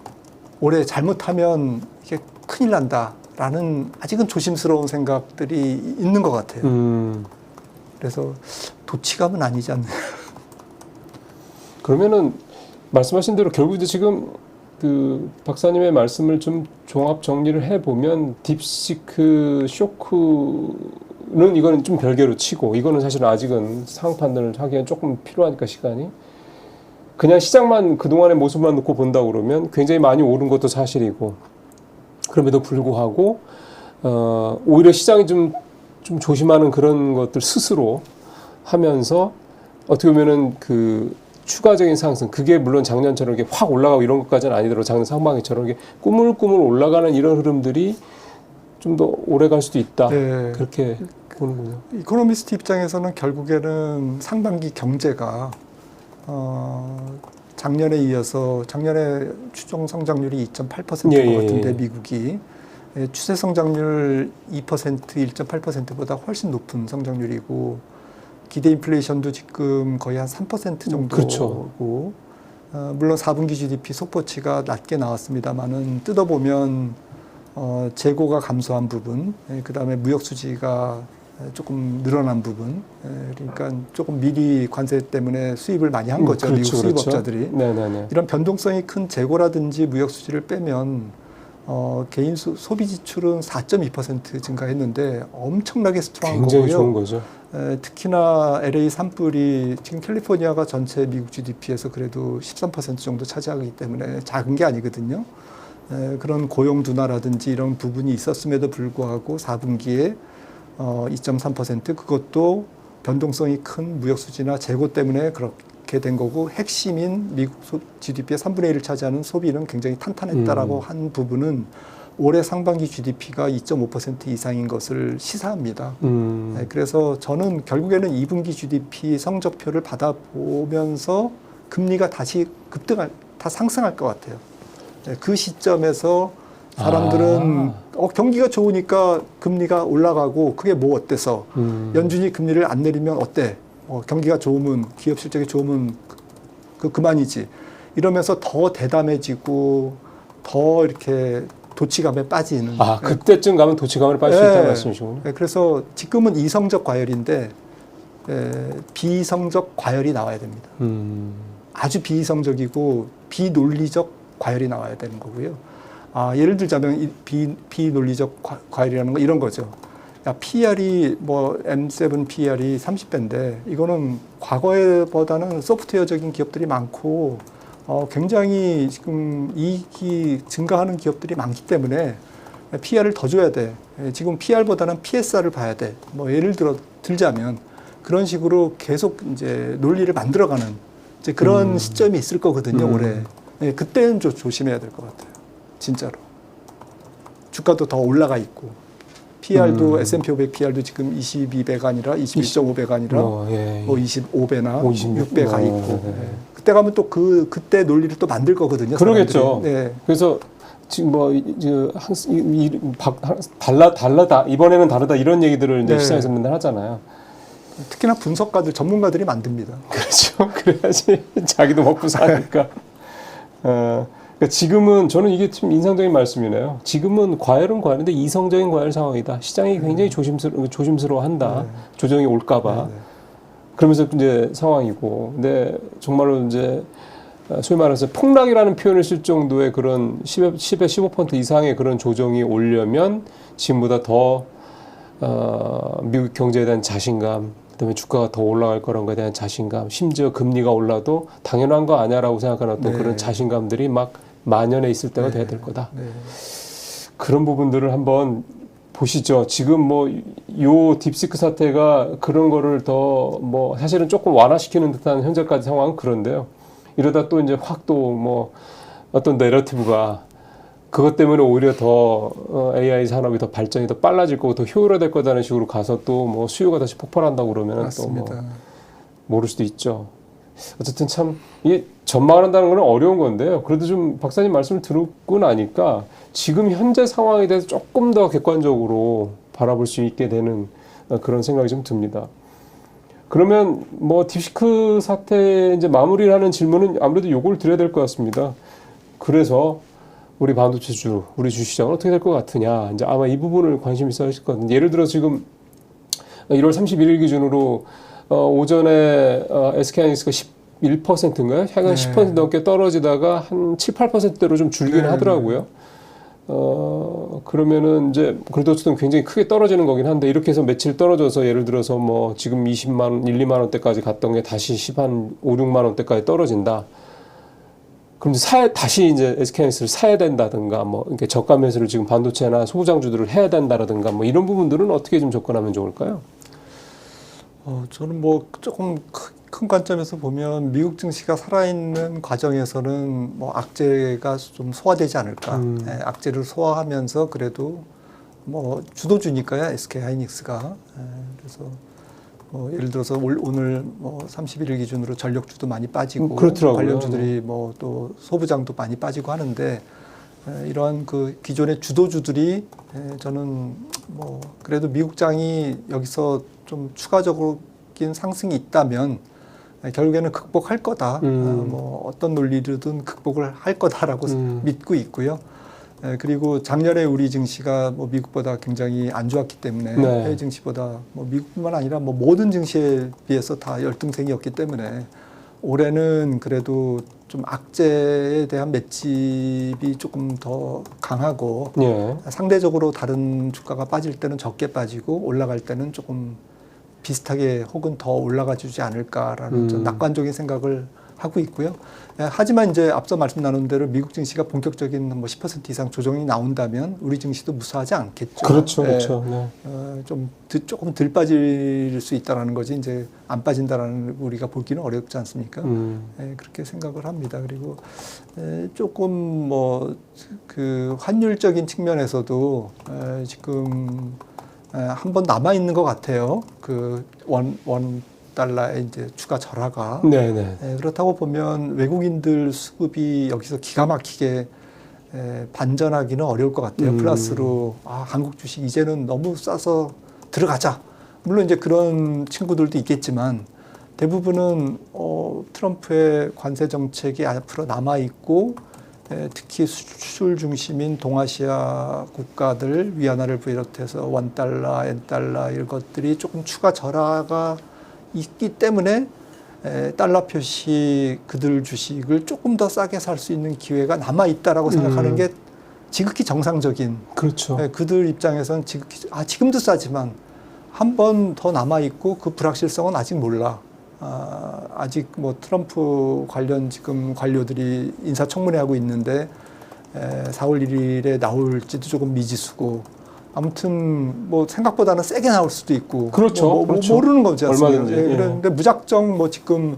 올해 잘못하면 이게 큰일 난다라는 아직은 조심스러운 생각들이 있는 것 같아요. 그래서 도치감은 아니지 않나. 그러면은 말씀하신 대로 결국 이제 지금 그 박사님의 말씀을 좀 종합 정리를 해보면 딥시크 쇼크는 이거는 좀 별개로 치고 이거는 사실은 아직은 상황 판단을 하기엔 조금 필요하니까 시간이 그냥 시장만 그동안의 모습만 놓고 본다 그러면 굉장히 많이 오른 것도 사실이고 그럼에도 불구하고 오히려 시장이 좀 조심하는 그런 것들 스스로 하면서 어떻게 보면은 그 추가적인 상승, 그게 물론 작년처럼 이렇게 확 올라가고 이런 것까지는 아니더라도 작년 상반기처럼 이렇게 꾸물꾸물 올라가는 이런 흐름들이 좀 더 오래 갈 수도 있다. 그렇게 보는군요. 이코노미스트 입장에서는 결국에는 상반기 경제가 작년에 이어서 작년에 추정 성장률이 2.8%인 것 같은데 미국이 추세 성장률 2%, 1.8%보다 훨씬 높은 성장률이고 기대 인플레이션도 지금 거의 한 3% 정도고 물론 4분기 GDP 속보치가 낮게 나왔습니다만은 뜯어보면 재고가 감소한 부분, 그다음에 무역 수지가 조금 늘어난 부분, 그러니까 조금 미리 관세 때문에 수입을 많이 한 거죠. 그렇죠, 미국 수입업자들이. 네네네. 이런 변동성이 큰 재고라든지 무역 수지를 빼면 개인 소비 지출은 4.2% 증가했는데 엄청나게 스트롱한 굉장히 거고요. 좋은 거죠. 특히나 LA 산불이 지금 캘리포니아가 전체 미국 GDP에서 그래도 13% 정도 차지하기 때문에 작은 게 아니거든요. 그런 고용 둔화라든지 이런 부분이 있었음에도 불구하고 4분기에 2.3% 그것도 변동성이 큰 무역 수지나 재고 때문에 그렇게 된 거고 핵심인 미국 GDP의 3분의 1을 차지하는 소비는 굉장히 탄탄했다라고 한 부분은 올해 상반기 GDP가 2.5% 이상인 것을 시사합니다. 그래서 저는 결국에는 2분기 GDP 성적표를 받아보면서 금리가 다시 다 상승할 것 같아요. 그 시점에서 사람들은 경기가 좋으니까 금리가 올라가고 그게 뭐 어때서 연준이 금리를 안 내리면 어때? 경기가 좋으면 기업 실적이 좋으면 그만이지. 이러면서 더 대담해지고 더 이렇게 도치감에 빠지는. 그때쯤 가면 도치감에 빠질 수 있다는 말씀이시군요. 그래서 지금은 이성적 과열인데 비이성적 과열이 나와야 됩니다. 아주 비이성적이고 비논리적 과열이 나와야 되는 거고요. 예를 들자면 비논리적 과열이라는 건 이런 거죠. PR이 M7 PR이 30배인데 이거는 과거보다는 소프트웨어적인 기업들이 많고 굉장히 지금 이익이 증가하는 기업들이 많기 때문에 PR을 더 줘야 돼. 지금 PR보다는 PSR을 봐야 돼. 예를 들자면 그런 식으로 계속 이제 논리를 만들어가는 이제 그런 시점이 있을 거거든요, 올해. 그때는 좀 조심해야 될 것 같아요. 진짜로. 주가도 더 올라가 있고. PR도 S&P 500 PR도 지금 22배가 아니라 21.5배가 아니라 25배나 6배 가 있고. 그때 가면 또 그때 논리를 또 만들 거거든요. 그러겠죠. 그래서 지금 달라다 이번에는 다르다 이런 얘기들을 이제 시장에서 맨날 하잖아요. 특히나 분석가들 전문가들이 만듭니다. 그렇죠. 그래야지 자기도 먹고 사니까. 그러니까 지금은 저는 이게 좀 인상적인 말씀이네요. 지금은 과열은 과열인데 이성적인 과열 상황이다. 시장이 굉장히 조심스러워한다. 조정이 올까봐. 그러면서 이제 상황이고, 근데 정말로 이제 소위 말해서 폭락이라는 표현을 쓸 정도의 그런 10에 15% 이상의 그런 조정이 오려면 지금보다 더 미국 경제에 대한 자신감, 그다음에 주가가 더 올라갈 거라는 것에 대한 자신감, 심지어 금리가 올라도 당연한 거 아니야라고 생각하는 어떤 그런 자신감들이 막 만연해 있을 때가 돼야 될 거다. 그런 부분들을 한번 보시죠. 지금 요 딥시크 사태가 그런 거를 더 사실은 조금 완화시키는 듯한 현재까지 상황은 그런데요. 이러다 또 이제 확 또 어떤 내러티브가 그것 때문에 오히려 더 AI 산업이 더 발전이 더 빨라질 거고 더 효율화될 거다는 식으로 가서 또 수요가 다시 폭발한다고 그러면 또 모를 수도 있죠. 어쨌든 참 이게 전망을 한다는 건 어려운 건데요. 그래도 좀 박사님 말씀을 듣고 나니까 지금 현재 상황에 대해서 조금 더 객관적으로 바라볼 수 있게 되는 그런 생각이 좀 듭니다. 그러면 딥시크 사태 이제 마무리를 하는 질문은 아무래도 요걸 드려야 될 것 같습니다. 그래서 우리 반도체주, 우리 주시장은 어떻게 될 것 같으냐. 이제 아마 이 부분을 관심 있어 하실 것 같은데, 예를 들어 지금 1월 31일 기준으로 오전에 SK하이닉스가 11%인가요? 약간 10% 넘게 떨어지다가 한 7, 8%대로 좀 줄기는 하더라고요. 그러면은 이제 그래도 어쨌든 굉장히 크게 떨어지는 거긴 한데, 이렇게 해서 며칠 떨어져서 예를 들어서 지금 20만 원, 1, 2만 원대까지 갔던 게 다시 5, 6만 원대까지 떨어진다. 그럼 다시 이제 SK하이닉스를 사야 된다든가, 이렇게 저가 매수를 지금 반도체나 소부장주들을 해야 된다라든가, 이런 부분들은 어떻게 좀 접근하면 좋을까요? 저는 조금 큰 관점에서 보면 미국 증시가 살아있는 과정에서는 악재가 좀 소화되지 않을까. 악재를 소화하면서 그래도 주도주니까요, SK하이닉스가. 그래서 예를 들어서 오늘 31일 기준으로 전력주도 많이 빠지고 관련주들이 또 소부장도 많이 빠지고 하는데, 이러한 그 기존의 주도주들이 저는 그래도 미국장이 여기서 좀 추가적인 상승이 있다면 결국에는 극복할 거다. 뭐 어떤 논리로든 극복을 할 거다라고 믿고 있고요. 그리고 작년에 우리 증시가 뭐 미국보다 굉장히 안 좋았기 때문에 네. 해외 증시보다 뭐 미국뿐만 아니라 뭐 모든 증시에 비해서 다 열등생이었기 때문에 올해는 그래도 좀 악재에 대한 맷집이 조금 더 강하고 예. 상대적으로 다른 주가가 빠질 때는 적게 빠지고 올라갈 때는 조금 비슷하게 혹은 더 올라가 주지 않을까라는 좀 낙관적인 생각을 하고 있고요. 하지만 이제 앞서 말씀 나눈 대로 미국 증시가 본격적인 뭐 10% 이상 조정이 나온다면 우리 증시도 무사하지 않겠죠. 그렇죠, 그렇죠. 네. 조금 덜 빠질 수 있다라는 거지 이제 안 빠진다라는 우리가 보기는 어렵지 않습니까? 그렇게 생각을 합니다. 그리고 조금 뭐 그 환율적인 측면에서도 지금 한 번 남아 있는 것 같아요. 그 원 달러의 이제 추가 절하가. 네네. 그렇다고 보면 외국인들 수급이 여기서 기가 막히게 반전하기는 어려울 것 같아요. 플러스로 한국 주식 이제는 너무 싸서 들어가자. 물론 이제 그런 친구들도 있겠지만 대부분은 트럼프의 관세 정책이 앞으로 남아 있고 특히 수출 중심인 동아시아 국가들 위안화를 비롯해서 원달러, 엔달러 이런 것들이 조금 추가 절하가 있기 때문에 달러 표시 그들 주식을 조금 더 싸게 살 수 있는 기회가 남아 있다라고 생각하는 게 지극히 정상적인. 그렇죠. 그들 입장에서는 지극히 지금도 싸지만 한 번 더 남아 있고 그 불확실성은 아직 몰라. 아직 뭐 트럼프 관련 지금 관료들이 인사청문회 하고 있는데 4월 1일에 나올지도 조금 미지수고. 아무튼 뭐 생각보다는 세게 나올 수도 있고 그렇죠. 그렇죠. 모르는 거지 않습니까? 얼마든지. 그런데 무작정 뭐 지금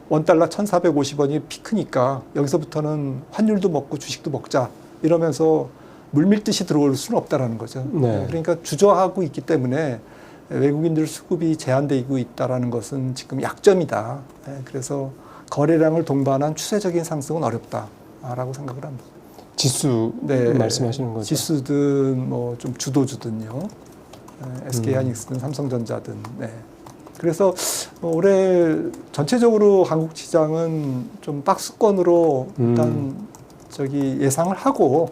원달러 1,450원이 피크니까 여기서부터는 환율도 먹고 주식도 먹자 이러면서 물밀듯이 들어올 수는 없다라는 거죠. 네. 그러니까 주저하고 있기 때문에 외국인들 수급이 제한되고 있다라는 것은 지금 약점이다. 그래서 거래량을 동반한 추세적인 상승은 어렵다라고 생각을 합니다. 지수 말씀하시는 거죠? 지수든 뭐 좀 주도주든요. SK하이닉스든 삼성전자든. 그래서 올해 전체적으로 한국 시장은 좀 박스권으로 일단 예상을 하고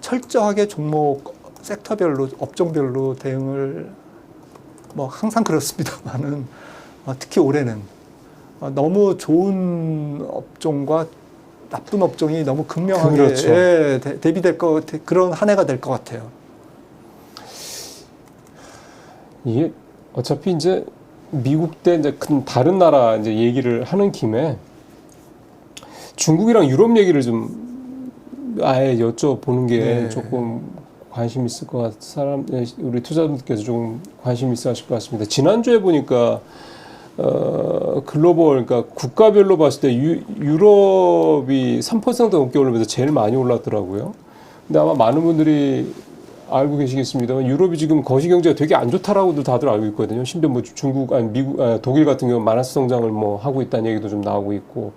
철저하게 종목 섹터별로 업종별로 대응을 뭐 항상 그렇습니다만은 특히 올해는 너무 좋은 업종과 나쁜 업종이 너무 극명하게 그렇죠. 대비될 그런 한 해가 될 것 같아요. 이게 어차피 이제 미국 대 이제 다른 나라 이제 얘기를 하는 김에 중국이랑 유럽 얘기를 좀 아예 여쭤보는 게 조금 관심 있을 것 같아요. 우리 투자자분들께서 좀 관심 있어 하실 것 같습니다. 지난주에 보니까 글로벌, 그러니까 국가별로 봤을 때 유럽이 3% 넘게 오르면서 제일 많이 올랐더라고요. 근데 아마 많은 분들이 알고 계시겠습니다만 유럽이 지금 거시 경제가 되게 안 좋다라고도 다들 알고 있거든요. 심지어 뭐 중국, 미국, 독일 같은 경우 마이너스 성장을 뭐 하고 있다는 얘기도 좀 나오고 있고,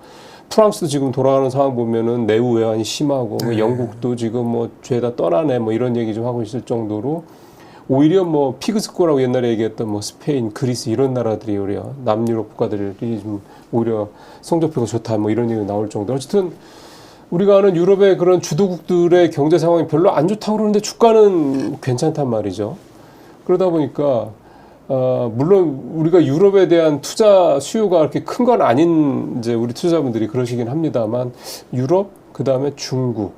프랑스도 지금 돌아가는 상황 보면은 내후 외환이 심하고, 뭐 영국도 지금 뭐 죄다 떠나네 뭐 이런 얘기 좀 하고 있을 정도로, 오히려 뭐 피그스코라고 옛날에 얘기했던 뭐 스페인, 그리스 이런 나라들이 오히려 남유럽 국가들이 좀 오히려 성적표가 좋다 뭐 이런 얘기 나올 정도. 어쨌든 우리가 아는 유럽의 그런 주도국들의 경제 상황이 별로 안 좋다고 그러는데 주가는 괜찮단 말이죠. 그러다 보니까 물론 우리가 유럽에 대한 투자 수요가 그렇게 큰 건 아닌 이제 우리 투자자분들이 그러시긴 합니다만, 유럽, 그 다음에 중국,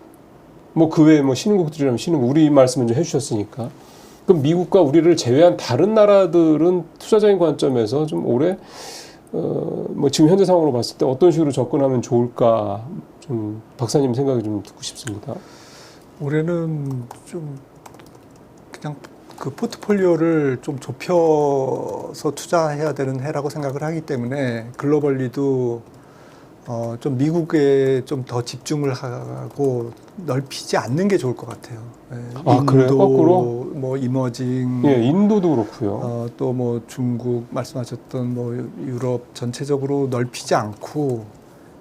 뭐 그 외에 뭐 신흥국들이라면 신흥국, 우리 말씀을 좀 해주셨으니까. 그럼 미국과 우리를 제외한 다른 나라들은 투자적인 관점에서 좀 올해 뭐 지금 현재 상황으로 봤을 때 어떤 식으로 접근하면 좋을까, 좀 박사님 생각이 좀 듣고 싶습니다. 올해는 좀 그냥 그 포트폴리오를 좀 좁혀서 투자해야 되는 해라고 생각을 하기 때문에 글로벌리도 좀 미국에 좀 더 집중을 하고 넓히지 않는 게 좋을 것 같아요. 인도, 그래요? 거꾸로? 뭐 이머징, 인도도 그렇고요. 또 뭐 중국 말씀하셨던 뭐 유럽 전체적으로 넓히지 않고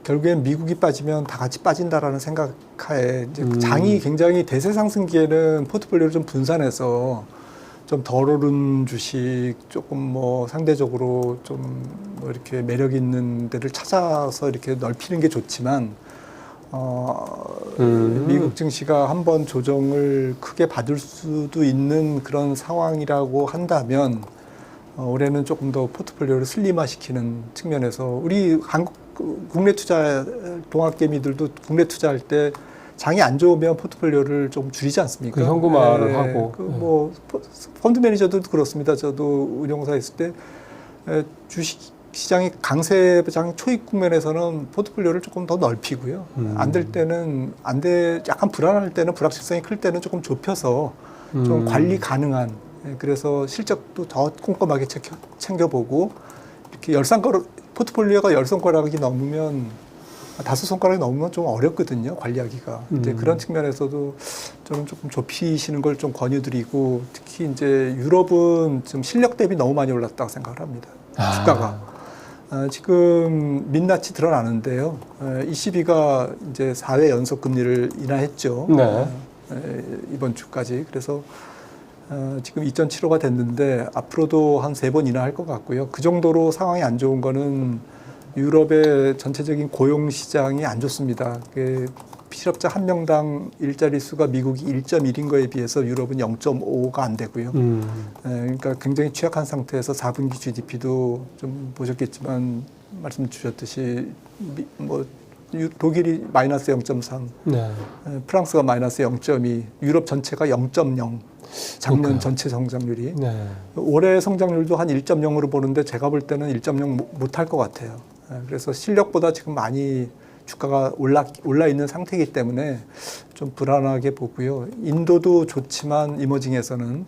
결국엔 미국이 빠지면 다 같이 빠진다라는 생각하에 이제 장이 굉장히 대세 상승기에는 포트폴리오를 좀 분산해서 좀 덜 오른 주식, 조금 뭐 상대적으로 좀 뭐 이렇게 매력 있는 데를 찾아서 이렇게 넓히는 게 좋지만, 미국 증시가 한번 조정을 크게 받을 수도 있는 그런 상황이라고 한다면, 올해는 조금 더 포트폴리오를 슬림화시키는 측면에서 우리 한국 국내 투자 동학개미들도 국내 투자할 때 장이 안 좋으면 포트폴리오를 좀 줄이지 않습니까? 그 현금화를 하고. 뭐 펀드 매니저들도 그렇습니다. 저도 운용사 있을 때 주식 시장이 강세장 초입 국면에서는 포트폴리오를 조금 더 넓히고요. 안 될 때는 약간 불안할 때는 불확실성이 클 때는 조금 좁혀서 좀 관리 가능한. 그래서 실적도 더 꼼꼼하게 챙겨보고 이렇게 포트폴리오가 10손가락이 넘으면 5손가락이 넘으면 좀 어렵거든요, 관리하기가. 이제 그런 측면에서도 저는 조금 좁히시는 걸 좀 권유드리고, 특히 이제 유럽은 지금 실력 대비 너무 많이 올랐다고 생각을 합니다. 주가가. 지금 민낯이 드러나는데요. ECB가 이제 4회 연속 금리를 인하했죠. 네. 이번 주까지. 그래서 지금 2.75가 됐는데 앞으로도 한 3번 인하할 것 같고요. 그 정도로 상황이 안 좋은 거는 유럽의 전체적인 고용 시장이 안 좋습니다. 실업자 한 명당 일자리 수가 미국이 1.1인 거에 비해서 유럽은 0.5가 안 되고요. 그러니까 굉장히 취약한 상태에서 4분기 GDP도 좀 보셨겠지만 말씀 주셨듯이 독일이 마이너스 0.3, 네. 프랑스가 마이너스 0.2, 유럽 전체가 0.0. 작년 그러니까요. 전체 성장률이. 네. 올해 성장률도 한 1.0으로 보는데 제가 볼 때는 1.0 못할 것 같아요. 그래서 실력보다 지금 많이 주가가 올라 있는 상태이기 때문에 좀 불안하게 보고요. 인도도 좋지만 이머징에서는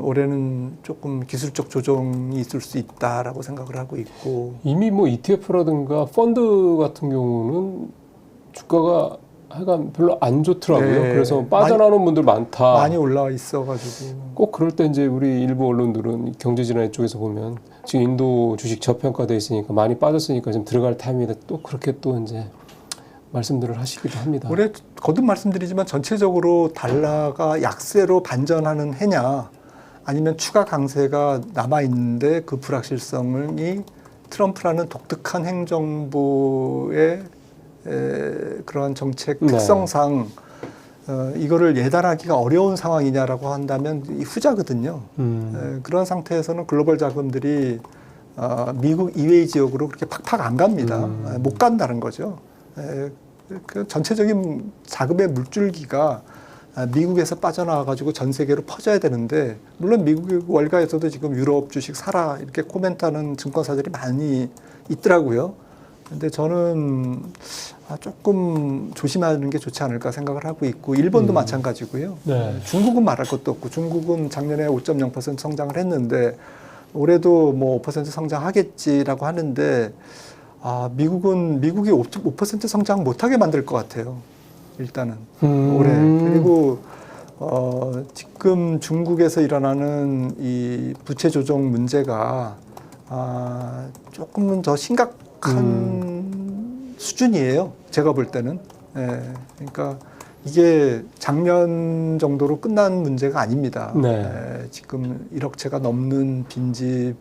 올해는 조금 기술적 조정이 있을 수 있다라고 생각을 하고 있고. 이미 뭐 ETF라든가 펀드 같은 경우는 주가가 하여간 별로 안 좋더라고요. 네. 그래서 빠져나오는 분들 많다. 많이 올라와 있어가지고. 꼭 그럴 때 이제 우리 일부 언론들은 경제지나 쪽에서 보면 지금 인도 주식 저평가돼 있으니까 많이 빠졌으니까 지금 들어갈 타이밍에 또 그렇게 또 이제 말씀들을 하시기도 합니다. 올해 거듭 말씀드리지만 전체적으로 달러가 약세로 반전하는 해냐, 아니면 추가 강세가 남아 있는데 그 불확실성이 트럼프라는 독특한 행정부의 그러한 정책 특성상 이거를 예단하기가 어려운 상황이냐라고 한다면 이 후자거든요. 그런 상태에서는 글로벌 자금들이 미국 이외의 지역으로 그렇게 팍팍 안 갑니다. 못 간다는 거죠. 그 전체적인 자금의 물줄기가 미국에서 빠져나와가지고 전 세계로 퍼져야 되는데, 물론 미국 월가에서도 지금 유럽 주식 사라 이렇게 코멘트하는 증권사들이 많이 있더라고요. 근데 저는 조금 조심하는 게 좋지 않을까 생각을 하고 있고, 일본도 마찬가지고요. 네. 중국은 말할 것도 없고, 중국은 작년에 5.0% 성장을 했는데 올해도 뭐 5% 성장하겠지라고 하는데, 미국이 5% 성장 못하게 만들 것 같아요. 일단은 올해. 그리고 지금 중국에서 일어나는 이 부채 조정 문제가 조금은 더 심각한 수준이에요. 제가 볼 때는. 그러니까 이게 작년 정도로 끝난 문제가 아닙니다. 지금 1억 채가 넘는 빈집,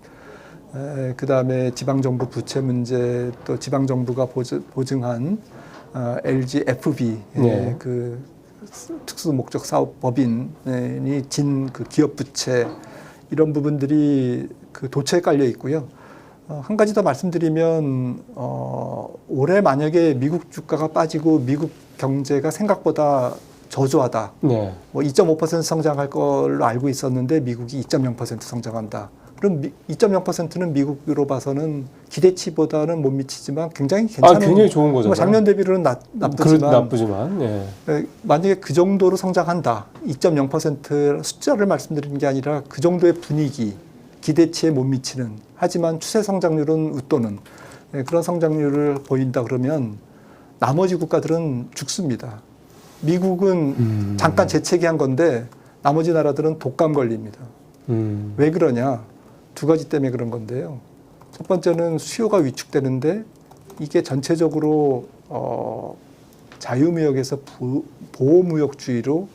그 다음에 지방정부 부채 문제, 또 지방정부가 보증한 LGFB, 그 특수목적사업법인이 진 그 기업 부채, 이런 부분들이 그 도처에 깔려 있고요. 한 가지 더 말씀드리면, 올해 만약에 미국 주가가 빠지고 미국 경제가 생각보다 저조하다. 뭐 2.5% 성장할 걸로 알고 있었는데 미국이 2.0% 성장한다. 그럼 2.0%는 미국으로 봐서는 기대치보다는 못 미치지만 굉장히 괜찮은. 굉장히 좋은 거죠. 작년 대비로는 나쁘지만. 만약에 그 정도로 성장한다. 2.0% 숫자를 말씀드리는 게 아니라 그 정도의 분위기, 기대치에 못 미치는, 하지만 추세 성장률은 웃도는 그런 성장률을 보인다 그러면 나머지 국가들은 죽습니다. 미국은 잠깐 재채기한 건데 나머지 나라들은 독감 걸립니다. 왜 그러냐? 두 가지 때문에 그런 건데요. 첫 번째는 수요가 위축되는데 이게 전체적으로 자유무역에서 보호무역주의로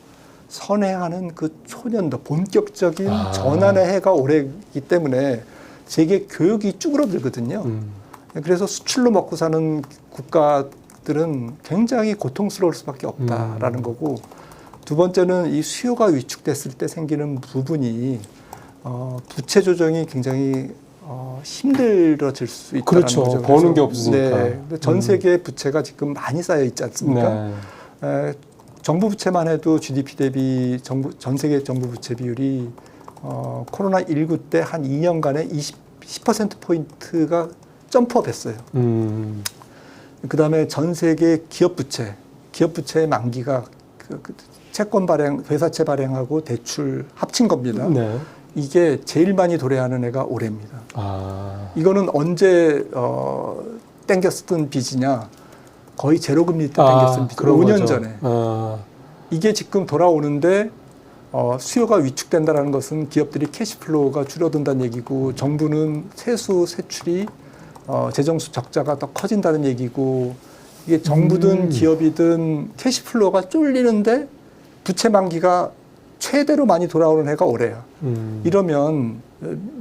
선행하는 그 초년도 본격적인 전환의 해가 올해이기 때문에 세계 교육이 쭈그러들거든요. 그래서 수출로 먹고 사는 국가들은 굉장히 고통스러울 수밖에 없다라는 거고, 두 번째는 이 수요가 위축됐을 때 생기는 부분이 부채 조정이 굉장히 힘들어질 수 있다는 그렇죠. 거죠. 버는 게 없으니까. 네, 전 세계 부채가 지금 많이 쌓여 있지 않습니까? 네. 정부 부채만 해도 GDP 대비 전 세계 정부 부채 비율이 코로나19 때 한 2년간에 10%포인트가 점프업했어요. 그다음에 전 세계 기업 부채의 만기가 채권 발행, 회사채 발행하고 대출 합친 겁니다. 네. 이게 제일 많이 도래하는 해가 올해입니다. 이거는 언제 땡겼던 빚이냐? 거의 제로금리 때 땡겼던 빚. 5년 전에. 이게 지금 돌아오는데 수요가 위축된다는 것은 기업들이 캐시플로우가 줄어든다는 얘기고, 정부는 세수 세출이 재정수 적자가 더 커진다는 얘기고, 이게 정부든 기업이든 캐시플로우가 쫄리는데 부채 만기가 최대로 많이 돌아오는 해가 올해야. 이러면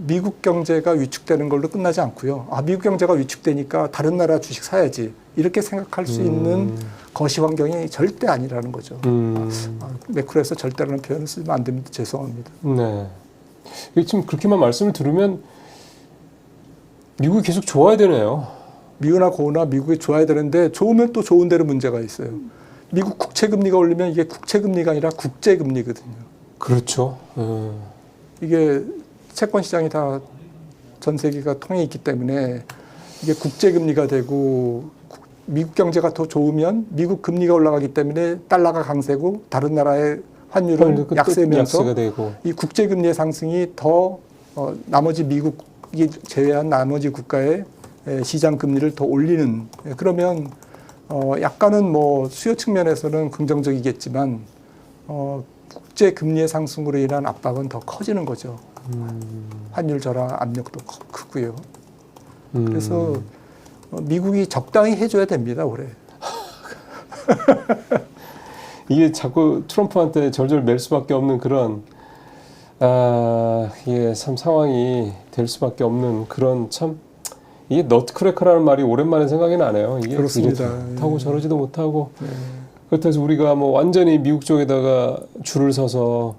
미국 경제가 위축되는 걸로 끝나지 않고요. 미국 경제가 위축되니까 다른 나라 주식 사야지, 이렇게 생각할 수 있는 거시 환경이 절대 아니라는 거죠. 매크로에서 절대라는 표현을 쓰면 안 됩니다. 죄송합니다. 네. 지금 그렇게만 말씀을 들으면 미국이 계속 좋아야 되네요. 미우나 고우나 미국이 좋아야 되는데, 좋으면 또 좋은 대로 문제가 있어요. 미국 국채금리가 올리면 이게 국채금리가 아니라 국제금리거든요. 그렇죠. 이게 채권 시장이 다 전 세계가 통해 있기 때문에 이게 국제금리가 되고, 미국 경제가 더 좋으면 미국 금리가 올라가기 때문에 달러가 강세고 다른 나라의 환율은 약세면서 되고. 이 국제금리의 상승이 더 나머지 미국이 제외한 나머지 국가의 시장 금리를 더 올리는, 그러면 약간은 뭐 수요 측면에서는 긍정적이겠지만 국제 금리의 상승으로 인한 압박은 더 커지는 거죠. 환율 절하 압력도 크고요. 그래서 미국이 적당히 해줘야 됩니다, 올해. 이게 자꾸 트럼프한테 절절 맬 수밖에 없는 그런, 이게 참 상황이 될 수밖에 없는 그런, 참 이게 너트크래커라는 말이 오랜만에 생각이 나네요. 이게 그렇습니다. 이렇다고 저러지도 못하고. 네. 그렇다고 해서 우리가 뭐 완전히 미국 쪽에다가 줄을 서서,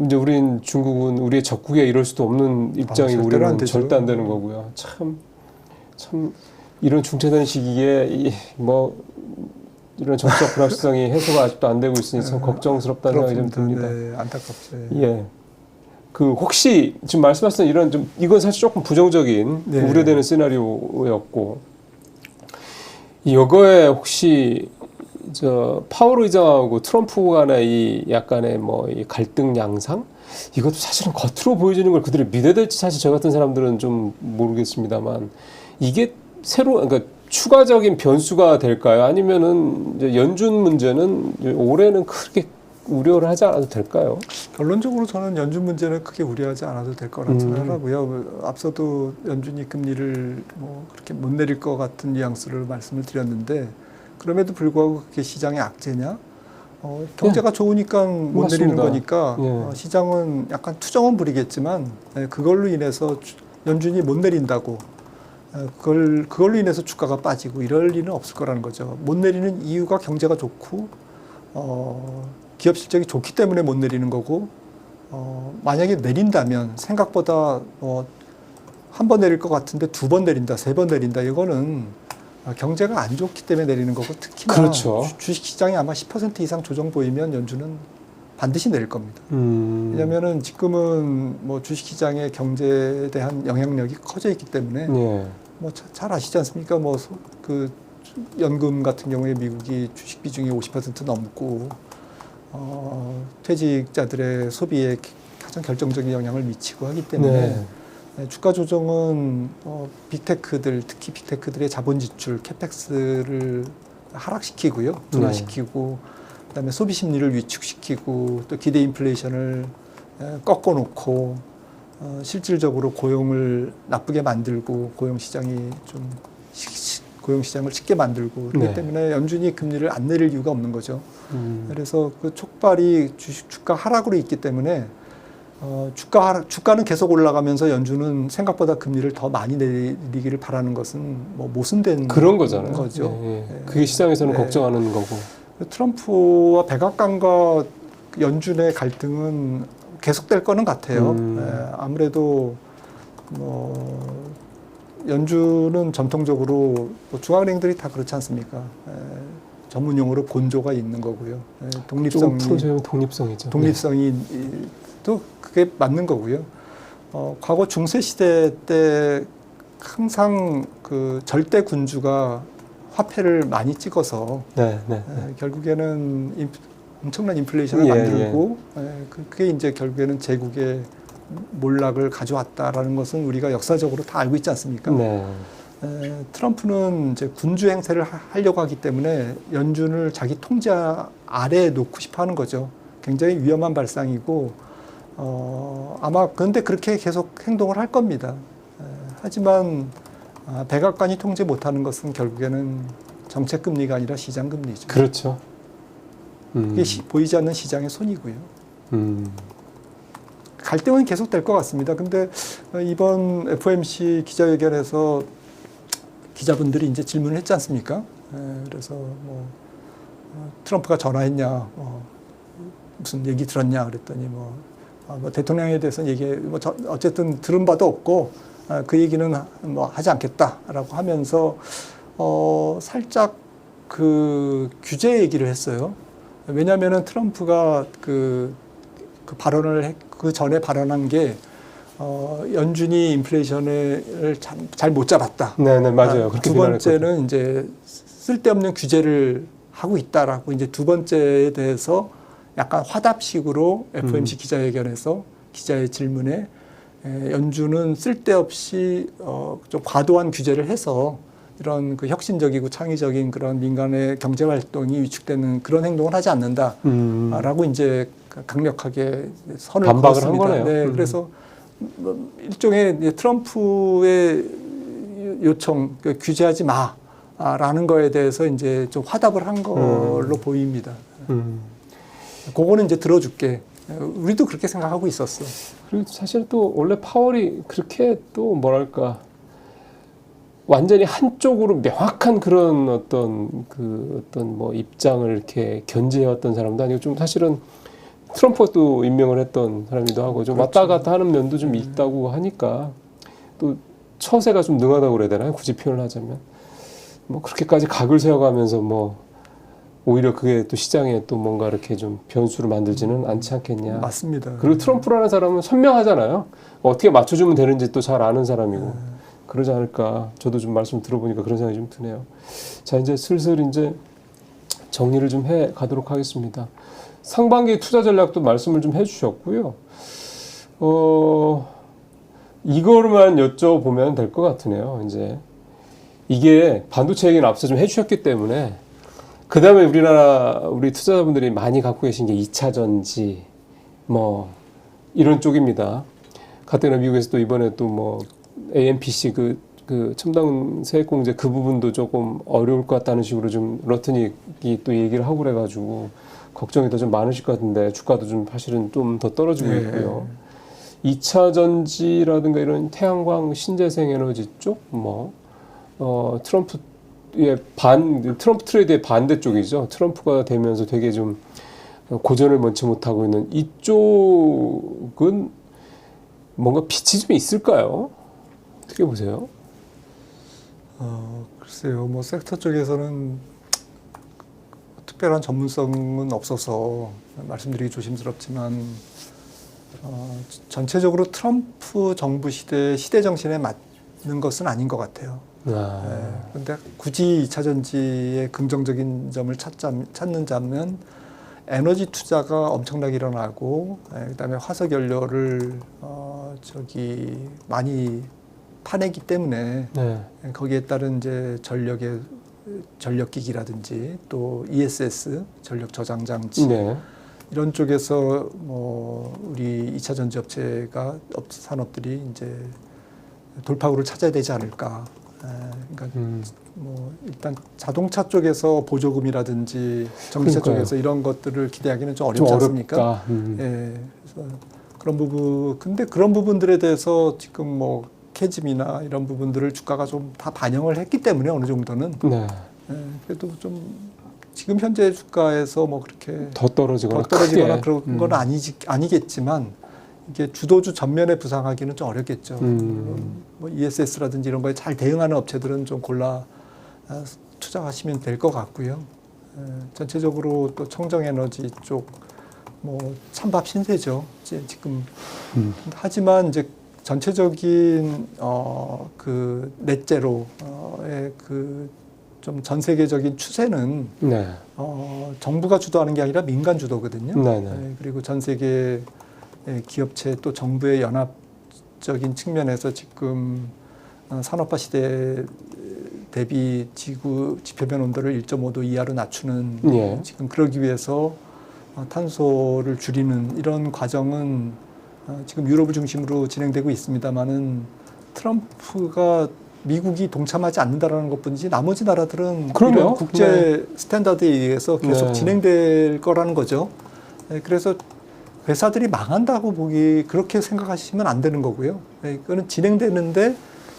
이제 우린 중국은 우리의 적국에 이럴 수도 없는 입장이고, 우리는 절대 안 되는 거고요. 참 이런 중차된 시기에 뭐 이런 정치적 불확실성이 해소가 아직도 안 되고 있으니 참 걱정스럽다는 생각이 좀 듭니다. 네, 안타깝죠. 예. 그 혹시 지금 말씀하셨던 이런 좀, 이건 사실 조금 부정적인 우려되는 시나리오였고, 이거에 혹시 파월 의장하고 트럼프 간의 이 약간의 뭐 이 갈등 양상, 이것도 사실은 겉으로 보여지는 걸 그들이 믿어야 될지 사실 저 같은 사람들은 좀 모르겠습니다만, 이게 그러니까 추가적인 변수가 될까요? 아니면은 이제 연준 문제는 올해는 크게 우려를 하지 않아도 될까요? 결론적으로 저는 연준 문제는 크게 우려하지 않아도 될 거라고 생각하고요. 앞서도 연준이 금리를 뭐 그렇게 못 내릴 것 같은 뉘앙스를 말씀을 드렸는데, 그럼에도 불구하고 그게 시장의 악재냐? 경제가 좋으니까 못 맞습니다. 내리는 거니까 시장은 약간 투정은 부리겠지만, 그걸로 인해서 연준이 못 내린다고 그걸로 인해서 주가가 빠지고 이럴 리는 없을 거라는 거죠. 못 내리는 이유가 경제가 좋고 기업 실적이 좋기 때문에 못 내리는 거고, 만약에 내린다면 생각보다 한 번 내릴 것 같은데 두 번 내린다, 세 번 내린다, 이거는 경제가 안 좋기 때문에 내리는 거고, 특히나 그렇죠. 주식시장이 아마 10% 이상 조정 보이면 연준은 반드시 내릴 겁니다. 왜냐하면은 지금은 뭐 주식시장의 경제에 대한 영향력이 커져 있기 때문에 뭐 잘 아시지 않습니까? 뭐 그 연금 같은 경우에 미국이 주식 비중이 50% 넘고 퇴직자들의 소비에 가장 결정적인 영향을 미치고 하기 때문에 주가 조정은 빅테크들, 특히 빅테크들의 자본 지출, 캐펙스를 하락시키고요, 둔화시키고, 그다음에 소비 심리를 위축시키고, 또 기대 인플레이션을 꺾어놓고 실질적으로 고용을 나쁘게 만들고 고용 시장을 쉽게 만들고, 그렇기 때문에 연준이 금리를 안 내릴 이유가 없는 거죠. 그래서 그 폭발이 주가 하락으로 있기 때문에 주가는 계속 올라가면서 연준은 생각보다 금리를 더 많이 내리기를 바라는 것은 뭐 모순된 그런 거잖아요. 거죠. 예, 예. 그게 시장에서는 네. 걱정하는 거고. 트럼프와 백악관과 연준의 갈등은 계속될 거는 같아요. 아무래도 연준은 전통적으로 중앙은행들이 다 그렇지 않습니까? 전문 용어로 본조가 있는 거고요. 조금 풀어줘요. 독립성이죠. 독립성이 또 그게 맞는 거고요. 과거 중세 시대 때 항상 그 절대 군주가 화폐를 많이 찍어서 결국에는 엄청난 인플레이션을 만들고 그게 이제 결국에는 제국의 몰락을 가져왔다라는 것은 우리가 역사적으로 다 알고 있지 않습니까? 트럼프는 이제 군주 행세를 하려고 하기 때문에 연준을 자기 통제 아래에 놓고 싶어 하는 거죠. 굉장히 위험한 발상이고, 아마 그런데 그렇게 계속 행동을 할 겁니다. 하지만 백악관이 통제 못하는 것은 결국에는 정책금리가 아니라 시장금리죠. 그렇죠. 이게 보이지 않는 시장의 손이고요. 갈등은 계속 될 것 같습니다. 근데 이번 FOMC 기자회견에서 기자분들이 이제 질문을 했지 않습니까? 그래서 뭐 트럼프가 전화했냐, 무슨 얘기 들었냐 그랬더니 뭐 대통령에 대해서는 어쨌든 들은 바도 없고 그 얘기는 뭐 하지 않겠다라고 하면서 살짝 그 규제 얘기를 했어요. 왜냐하면은 트럼프가 그 발언을 그 전에 발언한 게 연준이 인플레이션을 잘 못 잡았다. 네, 맞아요. 두 번째는 이제 쓸데없는 규제를 하고 있다라고 이제 두 번째에 대해서 약간 화답식으로 FOMC 기자회견에서 기자의 질문에 연준은 쓸데없이 좀 과도한 규제를 해서 이런 그 혁신적이고 창의적인 그런 민간의 경제 활동이 위축되는 그런 행동을 하지 않는다라고 이제 강력하게 선을 반박을 한 그었습니다. 거네요. 네, 그래서 일종의 트럼프의 요청, 규제하지 마라는 거에 대해서 이제 좀 화답을 한 걸로 보입니다. 그거는 이제 들어줄게. 우리도 그렇게 생각하고 있었어. 그리고 사실 또 원래 파월이 그렇게 또 뭐랄까 완전히 한쪽으로 명확한 그런 어떤 뭐 입장을 이렇게 견지해왔던 사람도 아니고 좀 사실은 트럼프가 또 임명을 했던 사람이기도 하고 좀 그렇죠. 왔다 갔다 하는 면도 좀 있다고 하니까 또 처세가 좀 능하다고 그래야 되나요? 굳이 표현을 하자면 뭐 그렇게까지 각을 세워가면서 뭐 오히려 그게 또 시장에 또 뭔가 이렇게 좀 변수를 만들지는 않지 않겠냐. 맞습니다. 그리고 트럼프라는 사람은 선명하잖아요. 어떻게 맞춰주면 되는지 또 잘 아는 사람이고 그러지 않을까. 저도 좀 말씀 들어보니까 그런 생각이 좀 드네요. 자, 이제 슬슬 이제 정리를 좀 해 가도록 하겠습니다. 상반기 투자 전략도 말씀을 좀 해주셨고요. 이거로만 여쭤보면 될 것 같으네요. 이제 이게 반도체 얘기는 앞서 좀 해주셨기 때문에 그 다음에 우리 투자자분들이 많이 갖고 계신 게 2차 전지 뭐 이런 쪽입니다. 가뜩이나 미국에서 또 이번에 또 뭐 AMPC 그 첨단 세액공제 그 부분도 조금 어려울 것 같다는 식으로 좀 러트닉이 또 얘기를 하고 그래가지고 걱정이 더 좀 많으실 것 같은데 주가도 좀 사실은 좀 더 떨어지고 있고요. 2차 전지라든가 이런 태양광 신재생 에너지 쪽 트럼프 트레이드의 반대 쪽이죠. 트럼프가 되면서 되게 좀 고전을 면치 못하고 있는 이쪽은 뭔가 빛이 좀 있을까요? 어떻게 보세요? 글쎄요. 뭐 섹터 쪽에서는 특별한 전문성은 없어서 말씀드리기 조심스럽지만 전체적으로 트럼프 정부 시대 정신에 맞는 것은 아닌 것 같아요. 그런데 굳이 2차 전지의 긍정적인 점을 찾는다면 에너지 투자가 엄청나게 일어나고 그다음에 화석 연료를 많이 파내기 때문에 거기에 따른 이제 전력기기라든지 또 ESS 전력 저장 장치 이런 쪽에서 뭐 우리 2차 전지 산업들이 이제 돌파구를 찾아야 되지 않을까. 그러니까 뭐 일단 자동차 쪽에서 보조금이라든지 전기차 그러니까요. 쪽에서 이런 것들을 기대하기는 좀 어렵지 않습니까? 예, 그래서 그런 부분, 근데 그런 부분들에 대해서 지금 뭐 캐즘이나 이런 부분들을 주가가 좀 다 반영을 했기 때문에 어느 정도는 네. 예, 그래도 좀 지금 현재 주가에서 뭐 그렇게 더 떨어지거나 떨어지거나 크게. 그런 건 아니겠지만 이게 주도주 전면에 부상하기는 좀 어렵겠죠. 뭐 ESS라든지 이런 거에 잘 대응하는 업체들은 좀 골라 투자하시면 될 것 같고요. 전체적으로 또 청정에너지 쪽 뭐 찬밥 신세죠. 지금 하지만 이제 전체적인 그 넷제로의 그 좀 전 세계적인 추세는 네. 정부가 주도하는 게 아니라 민간 주도거든요. 네네. 그리고 전 세계 기업체 또 정부의 연합적인 측면에서 지금 산업화 시대 대비 지구 지표면 온도를 1.5도 이하로 낮추는 예. 지금 그러기 위해서 탄소를 줄이는 이런 과정은 지금 유럽을 중심으로 진행되고 있습니다만은 트럼프가 미국이 동참하지 않는다라는 것뿐이지 나머지 나라들은 그럼요. 이런 국제 스탠다드에 의해서 계속 네. 진행될 거라는 거죠. 그래서 회사들이 망한다고 그렇게 생각하시면 안 되는 거고요. 이거는 진행되는데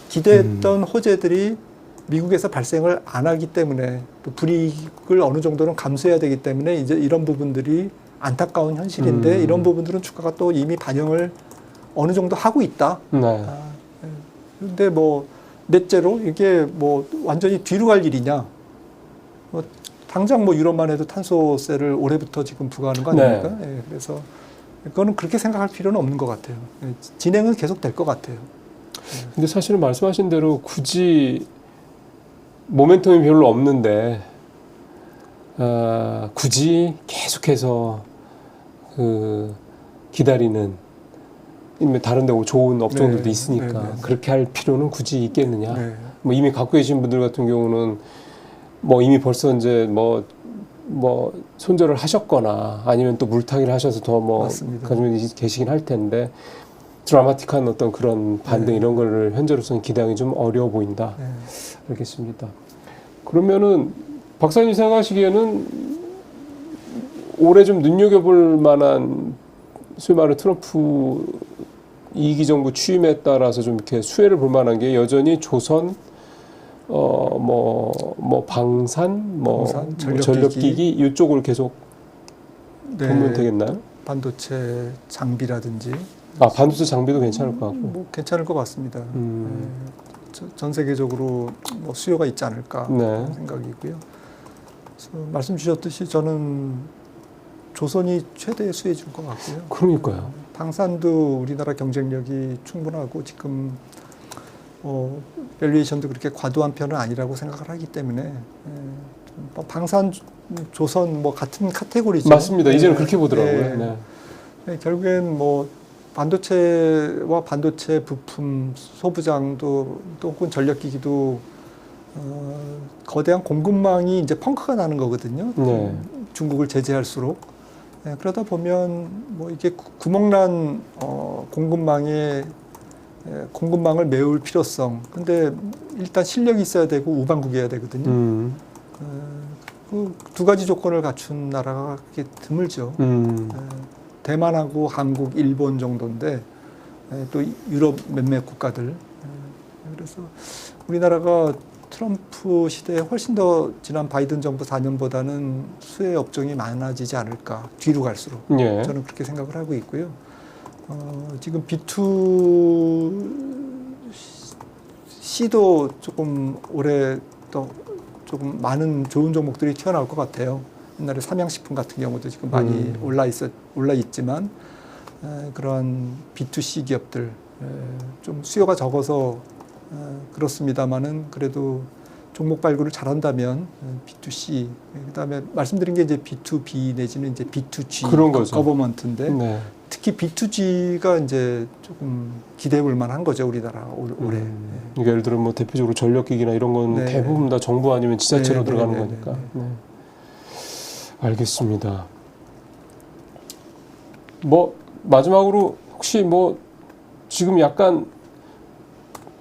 기대했던 호재들이 미국에서 발생을 안 하기 때문에 또 불이익을 어느 정도는 감수해야 되기 때문에 이제 이런 부분들이 안타까운 현실인데 이런 부분들은 주가가 또 이미 반영을 어느 정도 하고 있다. 네. 그런데 뭐 넷째로 이게 뭐 완전히 뒤로 갈 일이냐? 뭐 당장 뭐 유럽만 해도 탄소세를 올해부터 지금 부과하는 거 아닙니까? 네. 그래서 그거는 그렇게 생각할 필요는 없는 것 같아요. 진행은 계속 될 것 같아요. 근데 사실은 말씀하신 대로 굳이 모멘텀이 별로 없는데 굳이 계속해서 그 기다리는 다른 데 좋은 업종들도 네, 있으니까 네, 네. 그렇게 할 필요는 굳이 있겠느냐. 네. 뭐 이미 갖고 계신 분들 같은 경우는 뭐 이미 벌써 이제 뭐 손절을 하셨거나 아니면 또 물타기를 하셔서 더 뭐 맞습니다. 가지고 계시긴 할 텐데 드라마틱한 어떤 그런 반등 네. 이런 거를 현재로서는 기대하기 좀 어려워 보인다. 네. 알겠습니다. 그러면은 박사님 생각하시기에는 올해 좀 눈여겨볼 만한 소위 말하는 트럼프 2기 정부 취임에 따라서 좀 이렇게 수혜를 볼 만한 게 여전히 조선 방산, 전력기기 이쪽을 계속 보면 되겠나요? 반도체 장비라든지 반도체 장비도 괜찮을 것 같고. 뭐 괜찮을 것 같습니다. 전 세계적으로 뭐 수요가 있지 않을까 하는 생각이고요. 그래서 말씀 주셨듯이 저는 조선이 최대 수혜줄 것 같고요. 그러니까요. 방산도 우리나라 경쟁력이 충분하고 지금 밸류에이션도 그렇게 과도한 편은 아니라고 생각을 하기 때문에 방산, 조선 뭐 같은 카테고리죠. 맞습니다. 이제는 그렇게 보더라고요. 결국엔 뭐 반도체와 반도체 부품, 소부장도 또 혹은 전력기기도 거대한 공급망이 이제 펑크가 나는 거거든요. 중국을 제재할수록. 그러다 보면 뭐 이게 구멍난 공급망을 메울 필요성. 근데 일단 실력이 있어야 되고 우방국이어야 되거든요. 그 두 가지 조건을 갖춘 나라가 그렇게 드물죠. 대만하고 한국, 일본 정도인데 또 유럽 몇몇 국가들. 그래서 우리나라가 트럼프 시대에 훨씬 더 지난 바이든 정부 4년보다는 수혜 업종이 많아지지 않을까. 뒤로 갈수록. 저는 그렇게 생각을 하고 있고요. 지금 B2C도 조금 올해 또 조금 많은 좋은 종목들이 튀어나올 것 같아요. 옛날에 삼양식품 같은 경우도 지금 많이 올라 있지만 그러한 B2C 기업들 좀 수요가 적어서 그렇습니다만은 그래도 종목 발굴을 잘한다면 B2C 그다음에 말씀드린 게 이제 B2B 내지는 이제 B2G 그런 거죠. 거버먼트인데 특히 B2G가 이제 조금 기대해 볼 만한 거죠 우리나라 올해. 그러니까 예를 들어 뭐 대표적으로 전력기기나 이런 건 대부분 다 정부 아니면 지자체로 들어가는 거니까. 알겠습니다. 뭐 마지막으로 혹시 뭐 지금 약간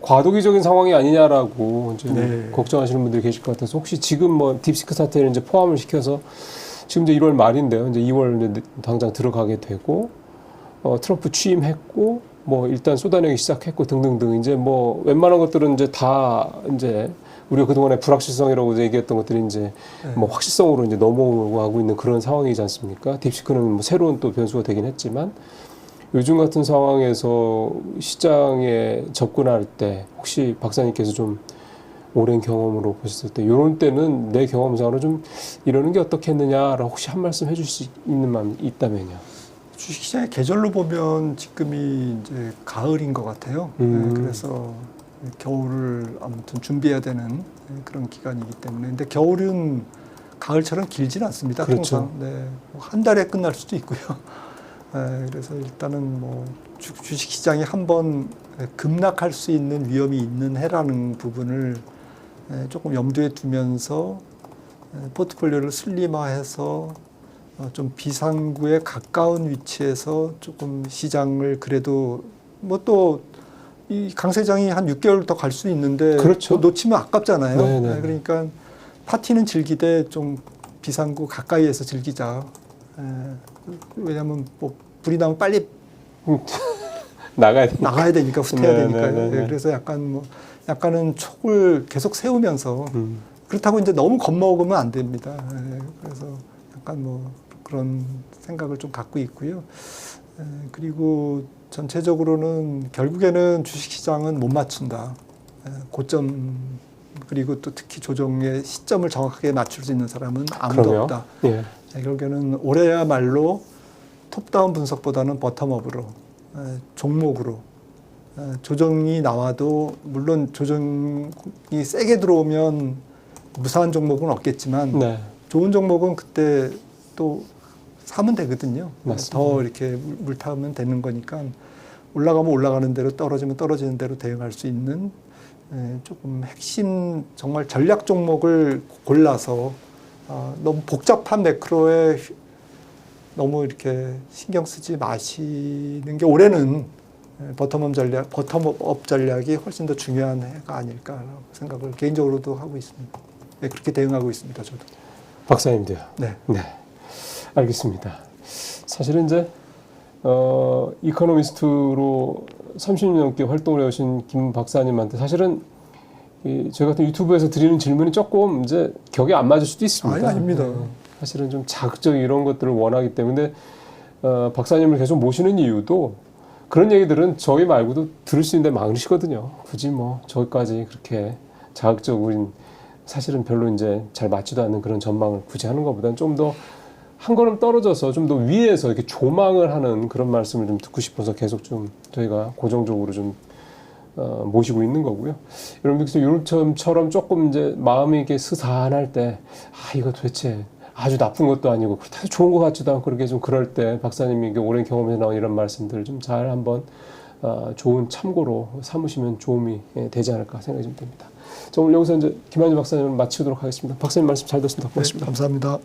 과도기적인 상황이 아니냐라고 이제 네. 걱정하시는 분들이 계실 것 같아서 혹시 지금 뭐 딥시크 사태를 이제 포함을 시켜서 지금 이제 1월 말인데요. 이제 2월 이제 당장 들어가게 되고 트럼프 취임했고 뭐 일단 쏟아내기 시작했고 등등등 이제 뭐 웬만한 것들은 이제 다 이제 우리가 그동안에 불확실성이라고 이제 얘기했던 것들이 이제 뭐 확실성으로 이제 넘어가고 있는 그런 상황이지 않습니까? 딥시크는 뭐 새로운 또 변수가 되긴 했지만 요즘 같은 상황에서 시장에 접근할 때 혹시 박사님께서 좀 오랜 경험으로 보셨을 때 이런 때는 내 경험상으로 좀 이러는 게 어떻겠느냐라고 혹시 한 말씀 해주실 수 있는 마음이 있다면요. 주식시장의 계절로 보면 지금이 이제 가을인 것 같아요. 그래서 겨울을 아무튼 준비해야 되는 그런 기간이기 때문에. 근데 겨울은 가을처럼 길진 않습니다. 그렇죠. 항상. 네. 한 달에 끝날 수도 있고요. 그래서 일단은 뭐 주식시장이 한번 급락할 수 있는 위험이 있는 해라는 부분을 조금 염두에 두면서 포트폴리오를 슬림화해서 좀 비상구에 가까운 위치에서 조금 시장을 그래도 뭐 또 이 강세장이 한 6개월 더 갈 수 있는데 그렇죠. 또 놓치면 아깝잖아요. 네네. 그러니까 파티는 즐기되 좀 비상구 가까이에서 즐기자. 왜냐하면 뭐 불이 나면 빨리 나가야 되니까 후퇴해야 되니까요. 네네네. 그래서 약간은 촉을 계속 세우면서 그렇다고 이제 너무 겁먹으면 안 됩니다. 그래서 약간 뭐 그런 생각을 좀 갖고 있고요. 그리고 전체적으로는 결국에는 주식시장은 못 맞춘다. 고점 그리고 또 특히 조정의 시점을 정확하게 맞출 수 있는 사람은 아무도 그럼요. 없다. 예. 결국에는 올해야말로 톱다운 분석보다는 버텀업으로 종목으로 조정이 나와도 물론 조정이 세게 들어오면 무사한 종목은 없겠지만 네. 좋은 종목은 그때 또 사면 되거든요. 맞습니다. 더 이렇게 물타면 되는 거니까 올라가면 올라가는 대로 떨어지면 떨어지는 대로 대응할 수 있는 조금 핵심 정말 전략 종목을 골라서 너무 복잡한 매크로에 너무 이렇게 신경 쓰지 마시는 게 올해는 버텀업 전략이 훨씬 더 중요한 해가 아닐까라고 생각을 개인적으로도 하고 있습니다. 네, 그렇게 대응하고 있습니다, 저도. 박사님도요. 네. 네. 알겠습니다. 사실은 이제 이코노미스트로 30년 넘게 활동을 해오신 김 박사님한테 사실은 저희 같은 유튜브에서 드리는 질문이 조금 이제 격에 안 맞을 수도 있습니다. 아닙니다. 사실은 좀 자극적인 이런 것들을 원하기 때문에 박사님을 계속 모시는 이유도 그런 얘기들은 저희 말고도 들을 수 있는데 많으시거든요. 굳이 뭐 저기까지 그렇게 자극적인 사실은 별로 이제 잘 맞지도 않는 그런 전망을 굳이 하는 것보다는 좀 더 한 걸음 떨어져서 좀 더 위에서 이렇게 조망을 하는 그런 말씀을 좀 듣고 싶어서 계속 좀 저희가 고정적으로 좀 모시고 있는 거고요. 여러분들께서 요즘처럼 조금 이제 마음이 이렇게 스산할 때, 이거 도대체 아주 나쁜 것도 아니고 그렇다고 좋은 것 같지도 않고 그렇게 좀 그럴 때 박사님이 오랜 경험에서 나온 이런 말씀들을 좀 잘 한번 좋은 참고로 삼으시면 도움이 되지 않을까 생각이 좀 듭니다. 자, 오늘 여기서 이제 김한주 박사님을 마치도록 하겠습니다. 박사님 말씀 잘 듣습니다. 고맙습니다. 네, 감사합니다.